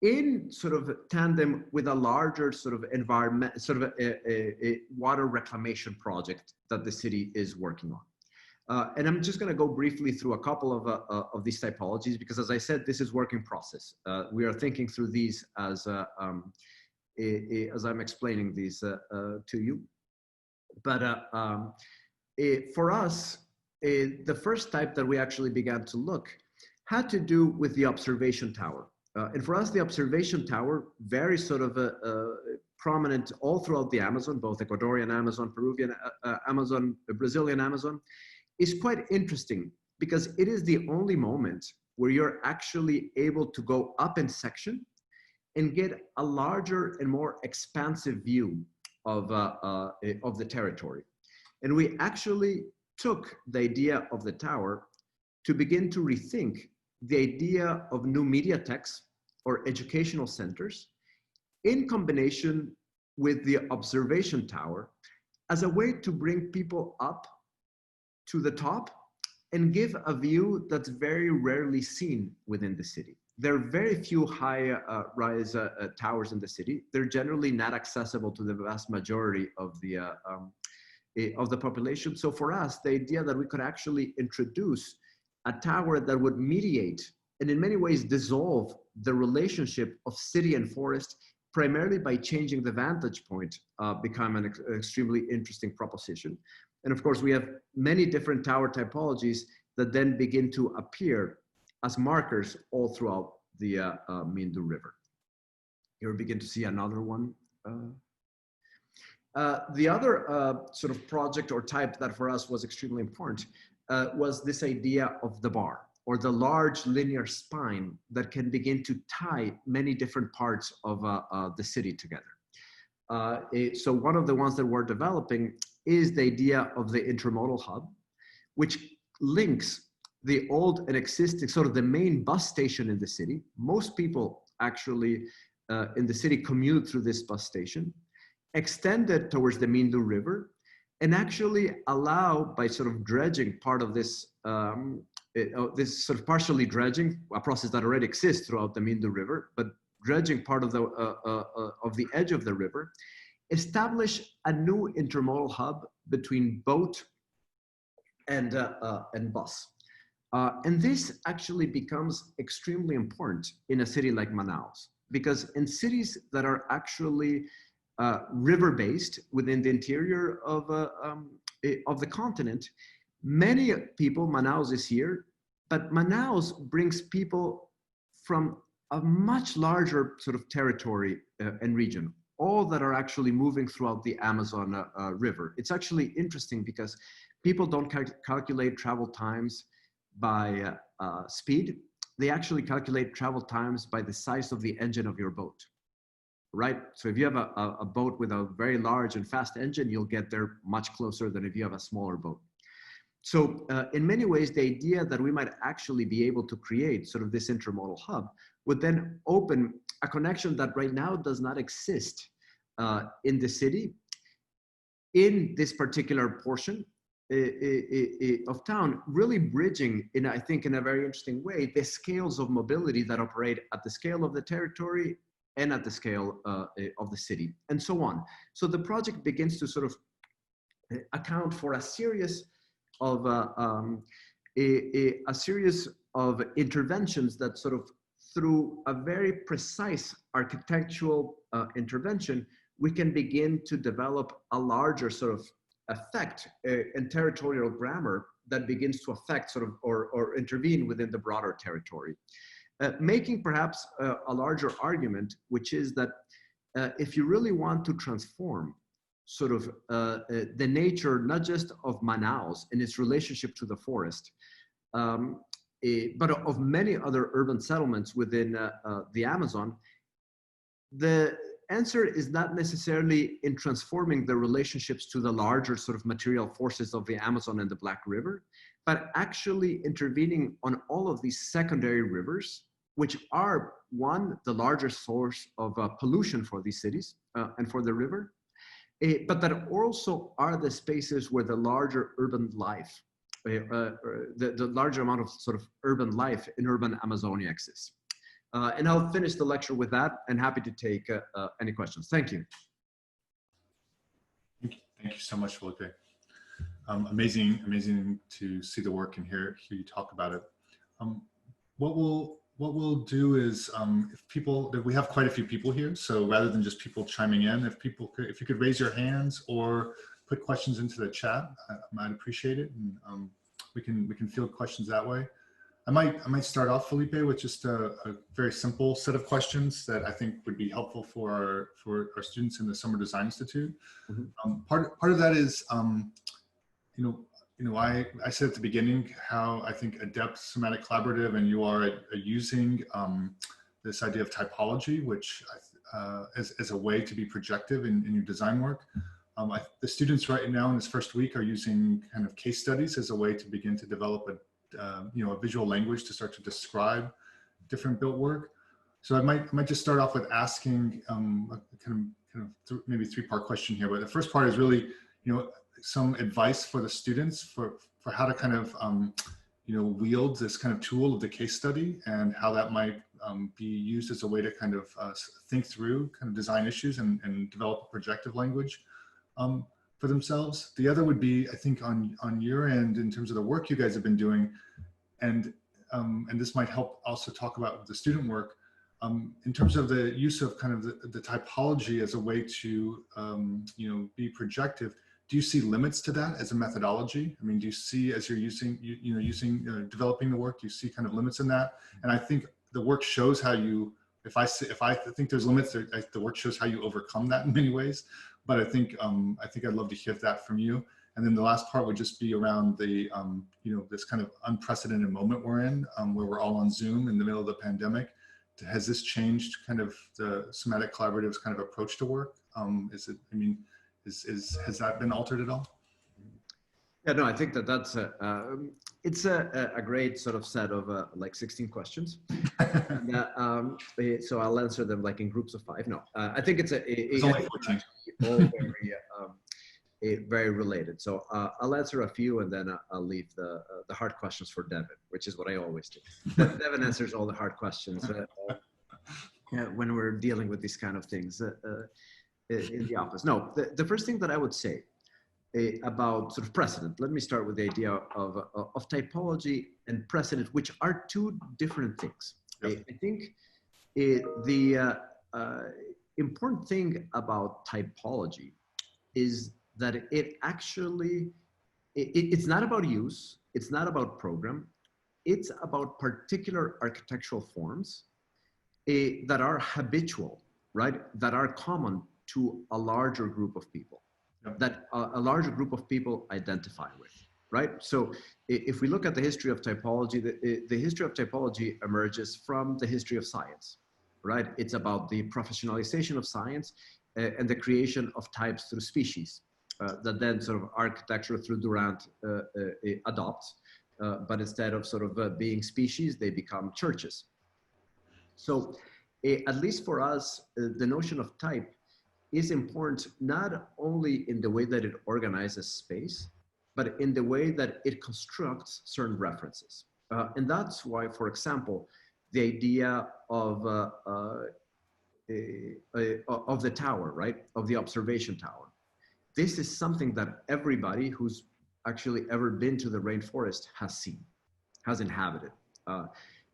in sort of tandem with a larger sort of environment, sort of a water reclamation project that the city is working on. And I'm just going to go briefly through a couple of these typologies because, as I said, this is work in process. We are thinking through these as I'm explaining these to you. But for us, the first type that we actually began to look had to do with the observation tower. And for us, the observation tower, very sort of prominent all throughout the Amazon, both Ecuadorian Amazon, Peruvian Amazon, Brazilian Amazon, is quite interesting because it is the only moment where you're actually able to go up in section and get a larger and more expansive view of the territory. And we actually took the idea of the tower to begin to rethink the idea of new mediatheks or educational centers in combination with the observation tower as a way to bring people up to the top and give a view that's very rarely seen within the city. There are very few high-rise towers in the city. They're generally not accessible to the vast majority of the population. So for us, the idea that we could actually introduce a tower that would mediate and in many ways dissolve the relationship of city and forest, primarily by changing the vantage point, become an extremely interesting proposition. And of course, we have many different tower typologies that then begin to appear as markers all throughout the Mindu River. Here we begin to see another one. The other sort of project or type that for us was extremely important was this idea of the bar, or the large linear spine that can begin to tie many different parts of the city together. So one of the ones that we're developing is the idea of the Intermodal Hub, which links the old and existing, sort of the main bus station in the city. Most people actually in the city commute through this bus station, extended towards the Mindu River, and actually allow, by sort of dredging part of this, this sort of partially dredging, a process that already exists throughout the Mindu River, but dredging part of the edge of the river, establish a new intermodal hub between boat and bus. And this actually becomes extremely important in a city like Manaus, because in cities that are actually river-based within the interior of the continent. Many people, Manaus is here, but Manaus brings people from a much larger sort of territory and region, all that are actually moving throughout the Amazon River. It's actually interesting because people don't calculate travel times by speed. They actually calculate travel times by the size of the engine of your boat, right? So if you have a boat with a very large and fast engine, you'll get there much closer than if you have a smaller boat. So in many ways, the idea that we might actually be able to create sort of this intermodal hub would then open a connection that right now does not exist in the city, in this particular portion of town, really bridging, I think, in a very interesting way, the scales of mobility that operate at the scale of the territory and at the scale of the city, and so on. So the project begins to sort of account for a series of interventions that sort of, through a very precise architectural intervention, we can begin to develop a larger sort of effect and territorial grammar that begins to affect sort of or intervene within the broader territory. Making perhaps a larger argument, which is that if you really want to transform sort of the nature, not just of Manaus and its relationship to the forest, but of many other urban settlements within the Amazon, the answer is not necessarily in transforming the relationships to the larger sort of material forces of the Amazon and the Black River, but actually intervening on all of these secondary rivers, which are, one, the largest source of pollution for these cities and for the river, but that also are the spaces where the larger urban life, the larger amount of sort of urban life in urban Amazonia exists. And I'll finish the lecture with that, and happy to take any questions. Thank you. Thank you so much, Felipe. Amazing to see the work and hear you talk about it. What we'll do is, we have quite a few people here, so rather than just people chiming in, if you could raise your hands or put questions into the chat, I might appreciate it, and we can field questions that way. I might start off, Felipe, with just a very simple set of questions that I think would be helpful for our students in the Summer Design Institute. Mm-hmm. Part of that is, I said at the beginning how I think adept somatic collaborative, and you are using this idea of typology, which as a way to be projective in your design work. The students right now in this first week are using kind of case studies as a way to begin to develop a visual language to start to describe different built work. So I might just start off with asking maybe three-part question here. But the first part is really, some advice for the students for how to kind of, wield this kind of tool of the case study, and how that might be used as a way to kind of think through kind of design issues and develop a projective language for themselves. The other would be, I think, on your end, in terms of the work you guys have been doing, and this might help also talk about the student work, in terms of the use of kind of the typology as a way to, be projective. Do you see limits to that as a methodology? I mean, do you see, as you're developing the work, do you see kind of limits in that? And I think the work shows how you, if I think there's limits, the work shows how you overcome that in many ways. But I think I'd love to hear that from you. And then the last part would just be around the, this kind of unprecedented moment we're in, where we're all on Zoom in the middle of the pandemic. Has this changed kind of the somatic collaborative's kind of approach to work? Has that been altered at all? Yeah, no, I think that's it's a great sort of set of like 16 questions. And, so I'll answer them like in groups of 5. No, I think it's only 14. All very related. So I'll answer a few, and then I'll leave the hard questions for Devin, which is what I always do. Devin answers all the hard questions when we're dealing with these kind of things in the office. No, the first thing that I would say about sort of precedent, let me start with the idea of typology and precedent, which are two different things. Yep. I think important thing about typology is that it actually, it's not about use, it's not about program, it's about particular architectural forms that are habitual, right? That are common to a larger group of people, that a larger group of people identify with, right? So if we look at the history of typology, the history of typology emerges from the history of science, right? It's about the professionalization of science and the creation of types through species that then sort of architecture through Durant adopts. But instead of sort of being species, they become churches. So at least for us, the notion of type is important not only in the way that it organizes space, but in the way that it constructs certain references. And that's why, for example, the idea of the tower, right? Of the observation tower. This is something that everybody who's actually ever been to the rainforest has seen, has inhabited.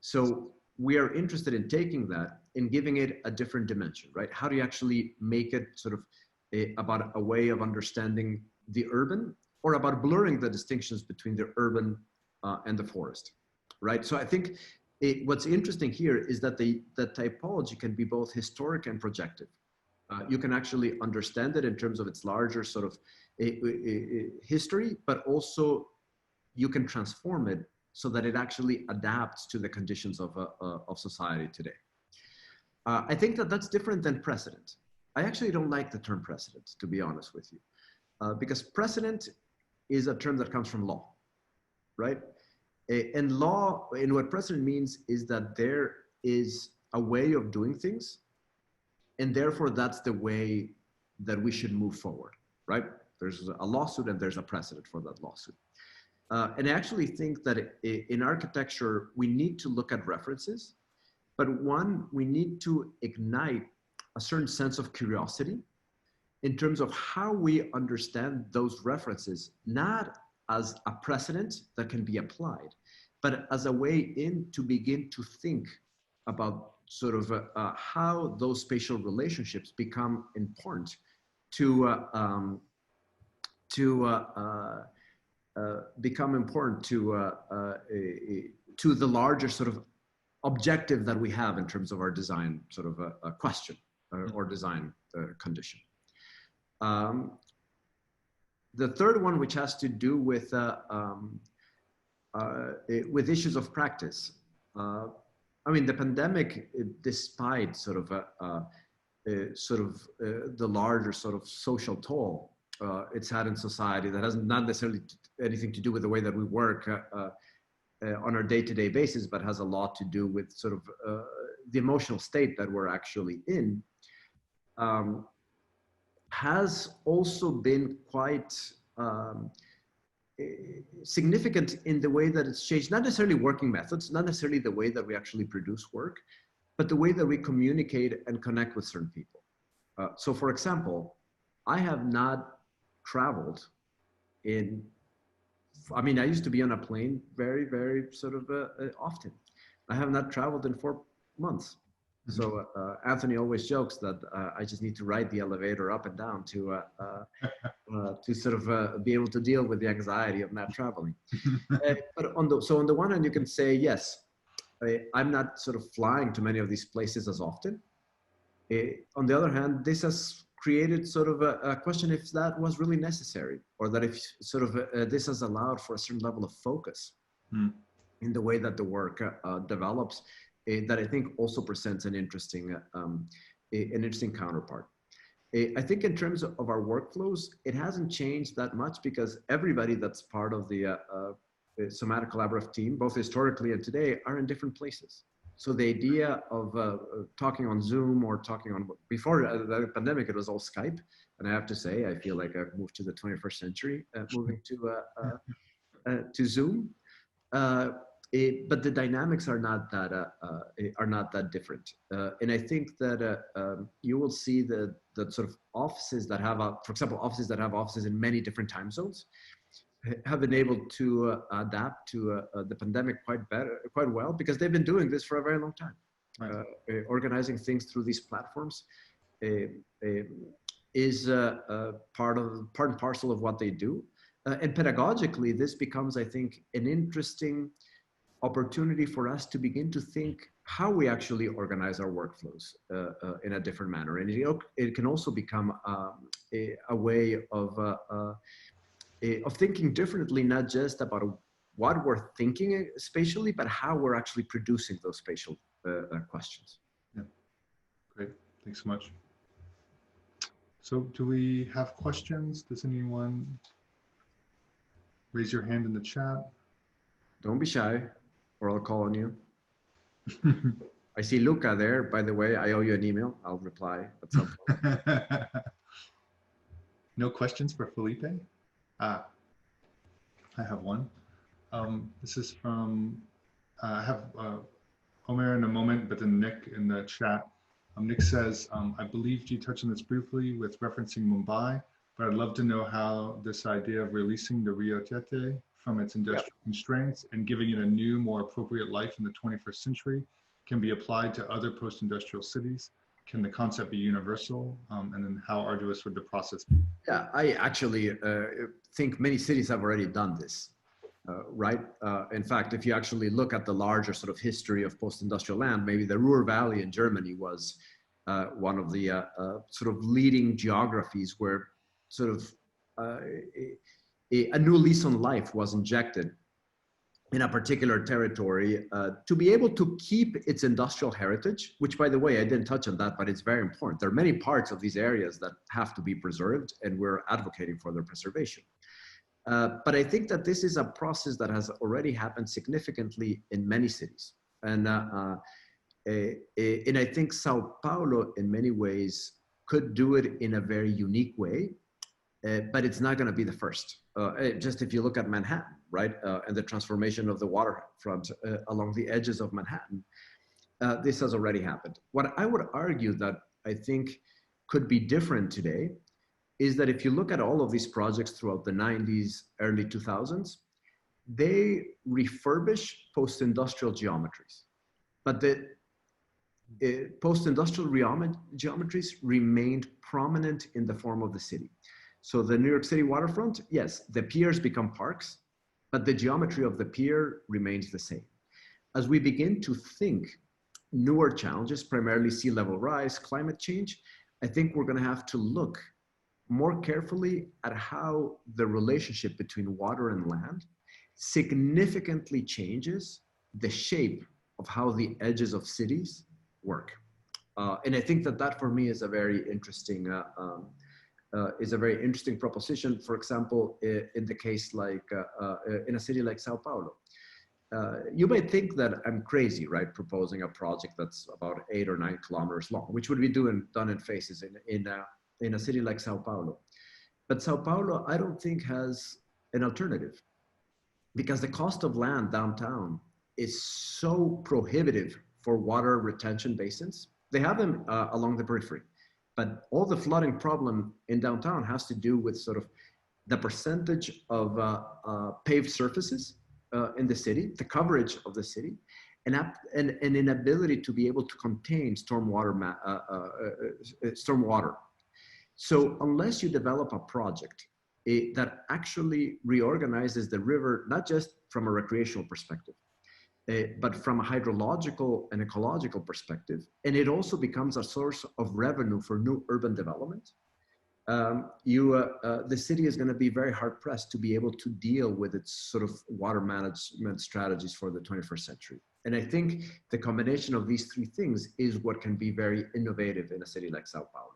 So we are interested in taking that and giving it a different dimension, right? How do you actually make it sort of about a way of understanding the urban, or about blurring the distinctions between the urban and the forest, right? So I think what's interesting here is that the typology can be both historic and projective. You can actually understand it in terms of its larger sort of history, but also you can transform it so that it actually adapts to the conditions of society today. I think that that's different than precedent. I actually don't like the term precedent, to be honest with you, because precedent is a term that comes from law, right? And law, and what precedent means is that there is a way of doing things, and therefore that's the way that we should move forward, right? There's a lawsuit and there's a precedent for that lawsuit. And I actually think that in architecture, we need to look at references, but one, we need to ignite a certain sense of curiosity in terms of how we understand those references, not as a precedent that can be applied, but as a way in to begin to think about sort of how those spatial relationships become important to the larger sort of objective that we have in terms of our design sort of a question or design condition. The third one, which has to do with issues of practice. I mean, the pandemic, despite sort of the larger sort of social toll it's had in society that has not necessarily anything to do with the way that we work on our day-to-day basis, but has a lot to do with sort of the emotional state that we're actually in, has also been quite significant in the way that it's changed, not necessarily working methods, not necessarily the way that we actually produce work, but the way that we communicate and connect with certain people. So for example, I have not traveled in, I mean, I used to be on a plane very, very sort of often. I have not traveled in 4 months. So Anthony always jokes that I just need to ride the elevator up and down to sort of be able to deal with the anxiety of not traveling. But on the one hand, you can say, yes, I'm not sort of flying to many of these places as often. On the other hand, this has created sort of a question if that was really necessary, or that if sort of this has allowed for a certain level of focus in the way that the work develops, that I think also presents an interesting counterpart. I think in terms of our workflows, it hasn't changed that much because everybody that's part of the Somatic Collaborative team, both historically and today, are in different places. So the idea of talking on Zoom or talking on, before the pandemic, it was all Skype. And I have to say, I feel like I've moved to the 21st century, moving to Zoom. But the dynamics are not that different. And I think that you will see that sort of offices that have, for example, offices that have offices in many different time zones have been able to adapt to the pandemic quite well, because they've been doing this for a very long time, right. Organizing things through these platforms. is part and parcel of what they do. And pedagogically, this becomes, I think, an interesting opportunity for us to begin to think how we actually organize our workflows in a different manner. And it can also become a way of thinking differently, not just about what we're thinking spatially, but how we're actually producing those spatial questions. Yeah, great, thanks so much. So do we have questions? Does anyone raise your hand in the chat? Don't be shy, or I'll call on you. I see Luca there. By the way, I owe you an email. I'll reply at some point. No questions for Felipe? I have one. This is from, I have Omer in a moment, but then Nick in the chat. Nick says, I believe you touched on this briefly with referencing Mumbai, but I'd love to know how this idea of releasing the Rio Tiente from its industrial constraints and giving it a new, more appropriate life in the 21st century can be applied to other post-industrial cities. Can the concept be universal? And then how arduous would the process be? Yeah, I actually think many cities have already done this, right? In fact, if you actually look at the larger sort of history of post-industrial land, maybe the Ruhr Valley in Germany was one of the sort of leading geographies where sort of a new lease on life was injected in a particular territory to be able to keep its industrial heritage, which, by the way, I didn't touch on that, but it's very important. There are many parts of these areas that have to be preserved, and we're advocating for their preservation. But I think that this is a process that has already happened significantly in many cities. And I think Sao Paulo, in many ways, could do it in a very unique way, but it's not going to be the first. Just if you look at Manhattan, right, and the transformation of the waterfront along the edges of Manhattan, this has already happened. What I would argue that I think could be different today is that if you look at all of these projects throughout the 90s, early 2000s, they refurbish post-industrial geometries, but the post-industrial geometries remained prominent in the form of the city. So the New York City waterfront, yes, the piers become parks, but the geometry of the pier remains the same. As we begin to think newer challenges, primarily sea level rise, climate change, I think we're going to have to look more carefully at how the relationship between water and land significantly changes the shape of how the edges of cities work. And I think that that for me is a very interesting proposition. For example, in the case like in a city like Sao Paulo, you might think that I'm crazy, right? Proposing a project that's about 8 or 9 kilometers long, which would be done in phases in a city like Sao Paulo. But Sao Paulo, I don't think has an alternative, because the cost of land downtown is so prohibitive for water retention basins. They have them along the periphery, but all the flooding problem in downtown has to do with sort of the percentage of paved surfaces in the city, the coverage of the city, and an inability to be able to contain stormwater. So unless you develop a project that actually reorganizes the river, not just from a recreational perspective, but from a hydrological and ecological perspective, and it also becomes a source of revenue for new urban development, the city is going to be very hard pressed to be able to deal with its sort of water management strategies for the 21st century. And I think the combination of these three things is what can be very innovative in a city like Sao Paulo.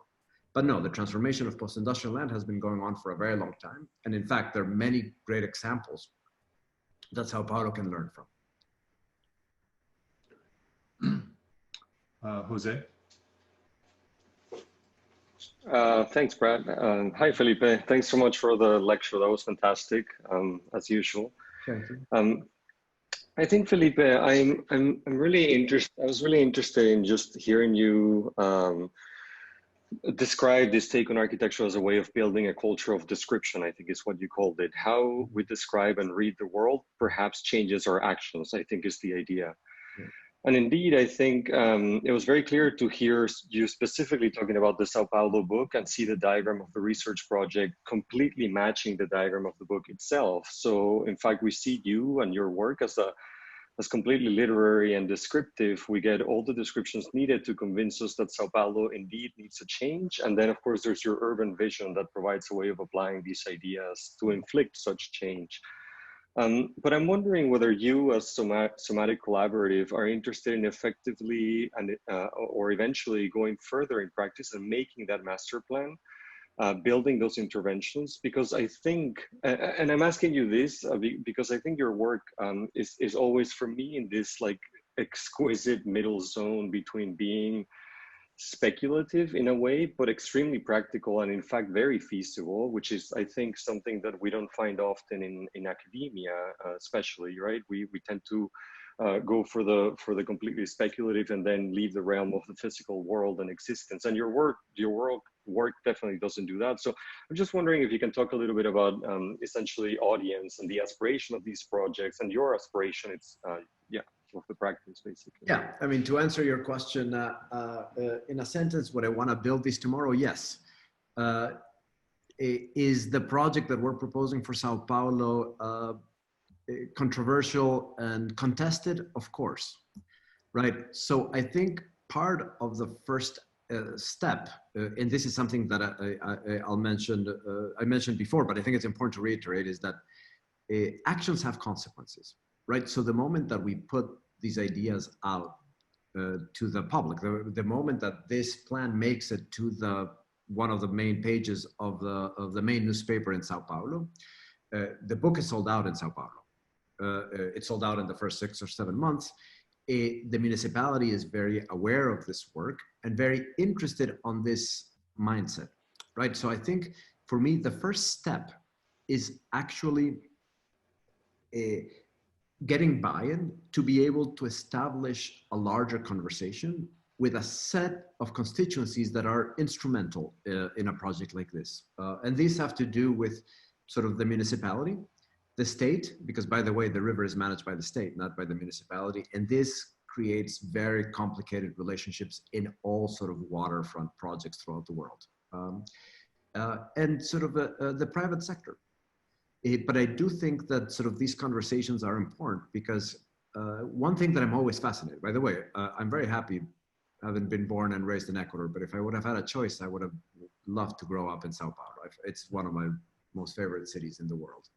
But no, the transformation of post-industrial land has been going on for a very long time. And in fact, there are many great examples that Sao Paulo can learn from. Jose? Thanks, Brad. Hi, Felipe. Thanks so much for the lecture. That was fantastic, as usual. Thank you. I think, Felipe, I'm really interested. I was really interested in just hearing you describe this take on architecture as a way of building a culture of description, I think is what you called it. How we describe and read the world perhaps changes our actions, I think is the idea. And indeed, I think it was very clear to hear you specifically talking about the Sao Paulo book and see the diagram of the research project completely matching the diagram of the book itself. So in fact, we see you and your work as completely literary and descriptive. We get all the descriptions needed to convince us that Sao Paulo indeed needs a change. And then of course, there's your urban vision that provides a way of applying these ideas to inflict such change. But I'm wondering whether you as Somatic Collaborative are interested in effectively and or eventually going further in practice and making that master plan, building those interventions, because I think, and I'm asking you this because I think your work is always for me in this like exquisite middle zone between being speculative in a way, but extremely practical and in fact very feasible, which is I think something that we don't find often in academia, especially, right? We tend to go for the completely speculative and then leave the realm of the physical world and existence. And your work definitely doesn't do that. So I'm just wondering if you can talk a little bit about essentially audience and the aspiration of these projects and your aspiration. It's of the practice, basically. Yeah, I mean, to answer your question in a sentence, would I want to build these tomorrow? Yes. Is the project that we're proposing for Sao Paulo controversial and contested? Of course, right? So I think part of the first step, and this is something that I mentioned before, but I think it's important to reiterate, is that actions have consequences. Right, so the moment that we put these ideas out to the public, the moment that this plan makes it to one of the main pages of the main newspaper in Sao Paulo, the book is sold out in Sao Paulo. It's sold out in the first 6 or 7 months. The municipality is very aware of this work and very interested on this mindset, right? So I think for me, the first step is actually getting buy-in to be able to establish a larger conversation with a set of constituencies that are instrumental in a project like this. And these have to do with sort of the municipality, the state, because by the way, the river is managed by the state, not by the municipality. And this creates very complicated relationships in all sort of waterfront projects throughout the world. And sort of the private sector. But I do think that sort of these conversations are important because one thing that I'm always fascinated, by the way, I'm very happy having been born and raised in Ecuador, but if I would have had a choice, I would have loved to grow up in Sao Paulo. It's one of my most favorite cities in the world.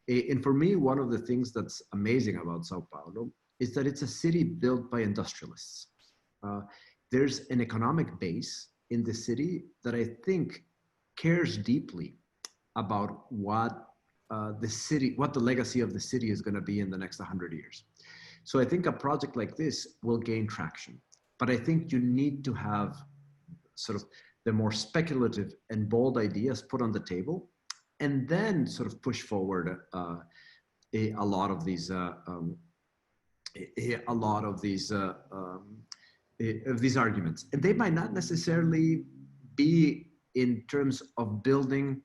And for me, one of the things that's amazing about Sao Paulo is that it's a city built by industrialists. There's an economic base in the city that I think cares deeply about what the legacy of the city is going to be in the next 100 years. So I think a project like this will gain traction, but I think you need to have sort of the more speculative and bold ideas put on the table, and then sort of push forward a lot of these arguments. And they might not necessarily be in terms of building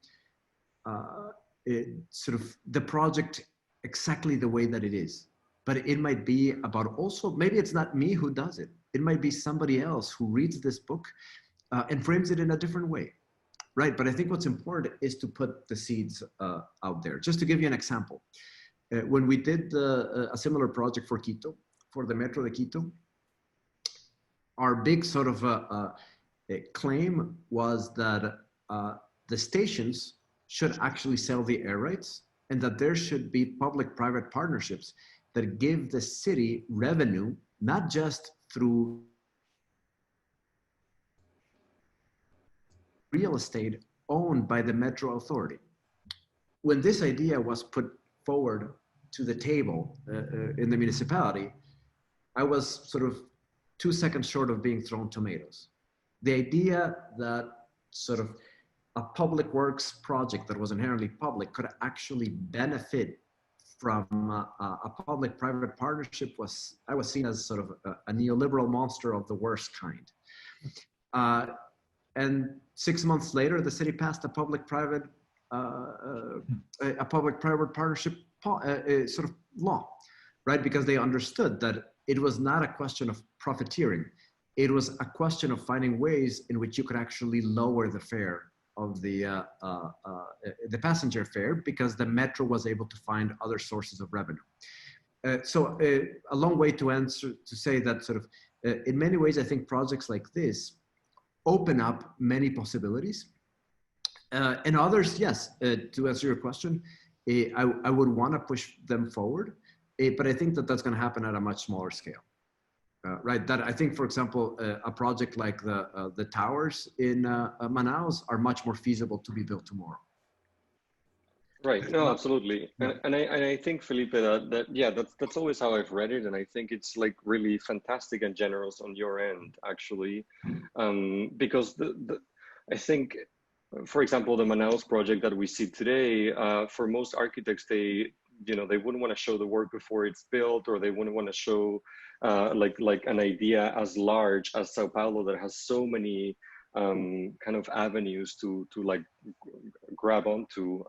sort of the project exactly the way that it is, but it might be about also, maybe it's not me who does it. It might be somebody else who reads this book and frames it in a different way, right? But I think what's important is to put the seeds out there. Just to give you an example, when we did a similar project for Quito, for the Metro de Quito, our big sort of claim was that the stations should actually sell the air rights and that there should be public-private partnerships that give the city revenue, not just through real estate owned by the Metro Authority. When this idea was put forward to the table in the municipality, I was sort of 2 seconds short of being thrown tomatoes. The idea that sort of a public works project that was inherently public could actually benefit from a public-private partnership I was seen as sort of a neoliberal monster of the worst kind. And 6 months later, the city passed a public-private partnership sort of law. right? Because they understood that it was not a question of profiteering. It was a question of finding ways in which you could actually lower the fare of the passenger fare, because the metro was able to find other sources of revenue. So a long way to answer, to say that sort of, in many ways, I think projects like this open up many possibilities. And others, yes, to answer your question, I would want to push them forward, but I think that that's going to happen at a much smaller scale. Right, that I think, for example, a project like the towers in Manaus are much more feasible to be built tomorrow. Right. No, absolutely. And I think, Felipe, that yeah, that's always how I've read it, and I think it's like really fantastic and generous on your end, actually, because I think, for example, the Manaus project that we see today, for most architects, they wouldn't want to show the work before it's built, or they wouldn't want to show like an idea as large as Sao Paulo that has so many kind of avenues to like grab onto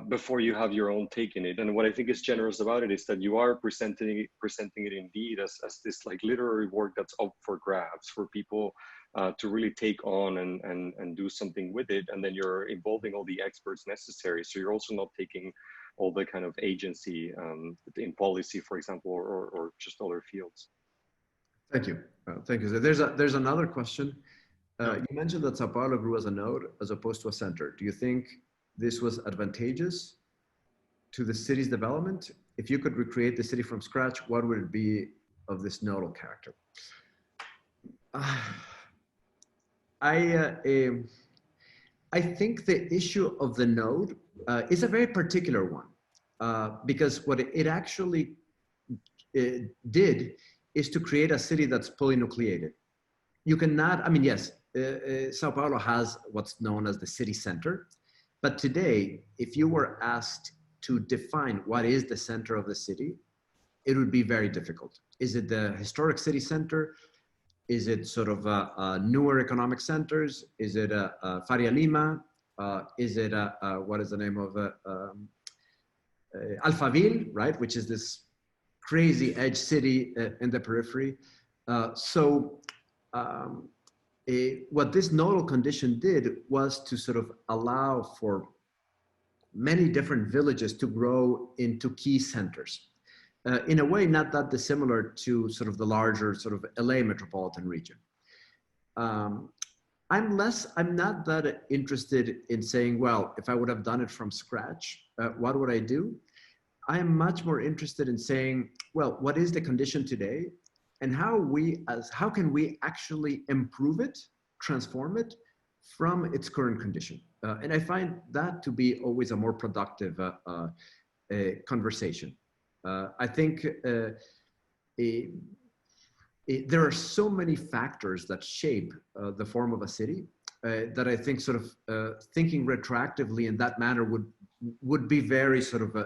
before you have your own take in it. And what I think is generous about it is that you are presenting it indeed as this like literary work that's up for grabs for people to really take on and do something with it. And then you're involving all the experts necessary. So you're also not taking all the kind of agency in policy, for example, or just other fields. Thank you. Thank you. So there's another question. You mentioned that Sao Paulo grew as a node as opposed to a center. Do you think this was advantageous to the city's development? If you could recreate the city from scratch, what would it be of this nodal character? I think the issue of the node is a very particular one, because what it actually did is to create a city that's polynucleated. You cannot, I mean, yes, Sao Paulo has what's known as the city center, but today, if you were asked to define what is the center of the city, it would be very difficult. Is it the historic city center? Is it sort of newer economic centers? Is it Faria Lima? Is it what is the name of Alphaville, right? Which is this crazy edge city in the periphery. What this nodal condition did was to sort of allow for many different villages to grow into key centers. In a way, not that dissimilar to sort of the larger sort of LA metropolitan region. I'm not that interested in saying, well, if I would have done it from scratch, what would I do? I am much more interested in saying, well, what is the condition today? And how can we actually improve it, transform it from its current condition? And I find that to be always a more productive conversation. I think there are so many factors that shape the form of a city that I think sort of thinking retroactively in that manner would be very sort of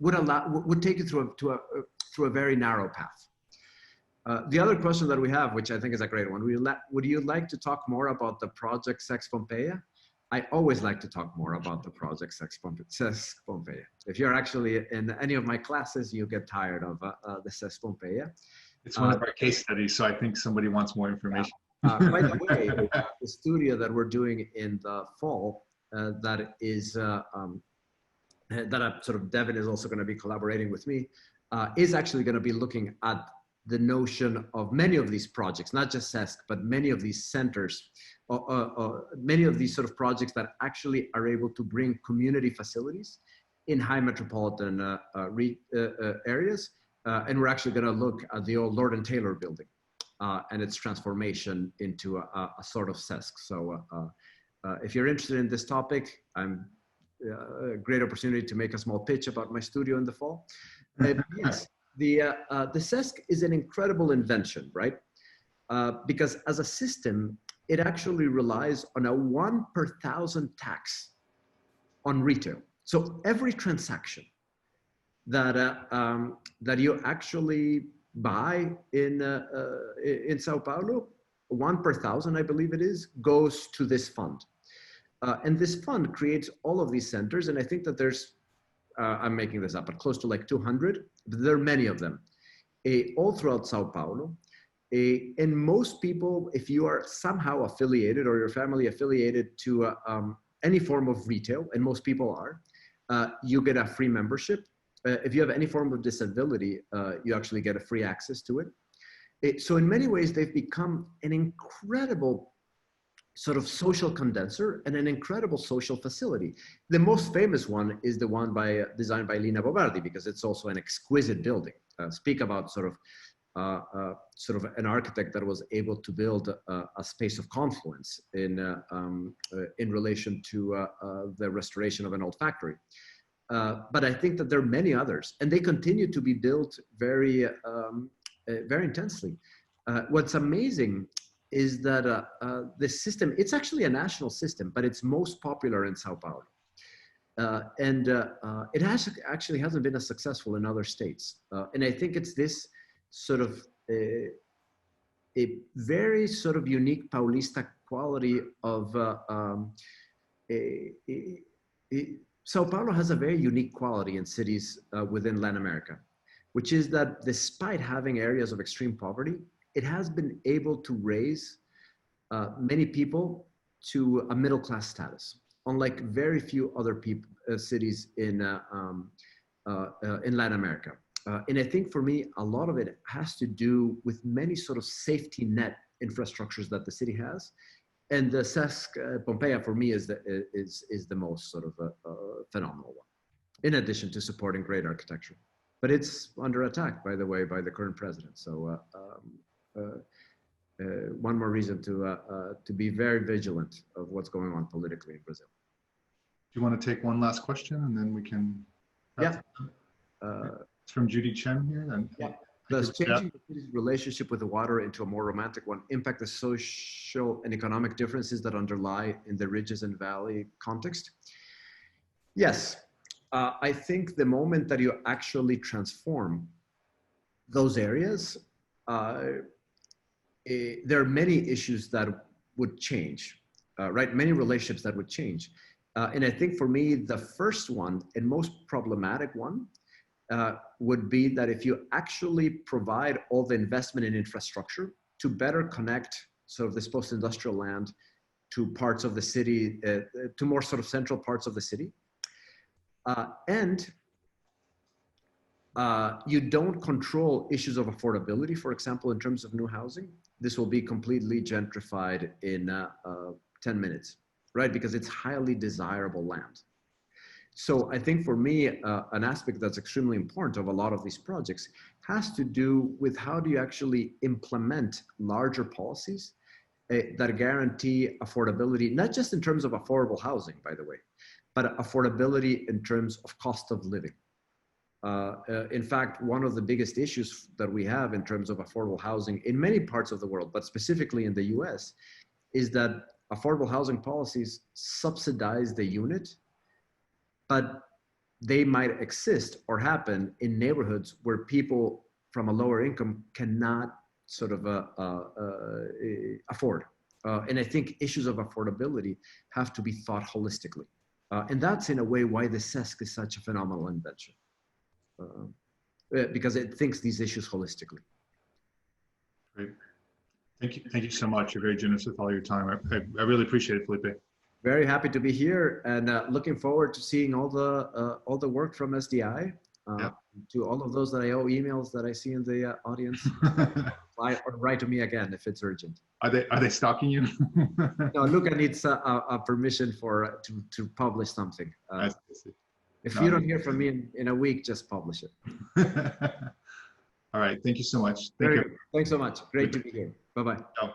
would take you through a very narrow path. The other question that we have, which I think is a great one, would you like to talk more about the project Sex Pompeia? I always like to talk more about the project Sex Pompeia. If you're actually in any of my classes, you get tired of the Sex Pompeia. It's one of our case studies, so I think somebody wants more information. By the way, the studio that we're doing in the fall, that is, sort of Devin is also going to be collaborating with me, is actually going to be looking at the notion of many of these projects, not just SESC, but many of these centers, many of these sort of projects that actually are able to bring community facilities in high metropolitan areas. And we're actually going to look at the old Lord and Taylor building and its transformation into a sort of SESC. So if you're interested in this topic, I'm a great opportunity to make a small pitch about my studio in the fall. Yes. The SESC is an incredible invention, right? Because as a system, it actually relies on a 1 per 1,000 tax on retail. So every transaction that that you actually buy in Sao Paulo, 1 per 1,000, I believe it is, goes to this fund. And this fund creates all of these centers. And I think that there's I'm making this up, but close to like 200. There are many of them, all throughout Sao Paulo. And most people, if you are somehow affiliated or your family affiliated to any form of retail, and most people are, you get a free membership. If you have any form of disability, you actually get a free access to it. So in many ways, they've become an incredible sort of social condenser and an incredible social facility. The most famous one is the one designed by Lina Bobardi, because it's also an exquisite building. Speak about sort of an architect that was able to build a space of confluence in relation to the restoration of an old factory. But I think that there are many others, and they continue to be built very, very intensely. What's amazing is that the system, it's actually a national system, but it's most popular in Sao Paulo. It actually hasn't been as successful in other states. And I think it's this sort of a very sort of unique Paulista quality of Sao Paulo has a very unique quality in cities within Latin America, which is that despite having areas of extreme poverty, it has been able to raise many people to a middle-class status, unlike very few other cities in Latin America. And I think for me, a lot of it has to do with many sort of safety net infrastructures that the city has. And the SESC Pompeia for me is the most sort of phenomenal one, in addition to supporting great architecture. But it's under attack, by the way, by the current president. So one more reason to be very vigilant of what's going on politically in Brazil. Do you want to take one last question and then we can? Yeah. It's from Judy Chen here. And yeah. Does changing the city's relationship with the water into a more romantic one impact the social and economic differences that underlie in the ridges and valley context? Yes. I think the moment that you actually transform those areas, there are many issues that would change, right? Many relationships that would change. And I think for me, the first one and most problematic one would be that if you actually provide all the investment in infrastructure to better connect sort of this post-industrial land to parts of the city, to more sort of central parts of the city, and you don't control issues of affordability, for example, in terms of new housing, this will be completely gentrified in 10 minutes, right? Because it's highly desirable land. So I think for me, an aspect that's extremely important of a lot of these projects has to do with how do you actually implement larger policies that guarantee affordability, not just in terms of affordable housing, by the way, but affordability in terms of cost of living. In fact, one of the biggest issues that we have in terms of affordable housing in many parts of the world, but specifically in the US, is that affordable housing policies subsidize the unit, but they might exist or happen in neighborhoods where people from a lower income cannot sort of afford. And I think issues of affordability have to be thought holistically. And that's in a way why the SESC is such a phenomenal invention. Because it thinks these issues holistically. Great. Thank you so much. You're very generous with all your time. I really appreciate it, Felipe. Very happy to be here, and looking forward to seeing all the work from SDI. To all of those that I owe emails that I see in the audience, or write to me again if it's urgent. Are they stalking you? No, Luca needs a permission to publish something. If you don't hear from me in a week, just publish it. All right. Thank you so much. Thanks so much. Great to be here. Bye-bye. Ciao.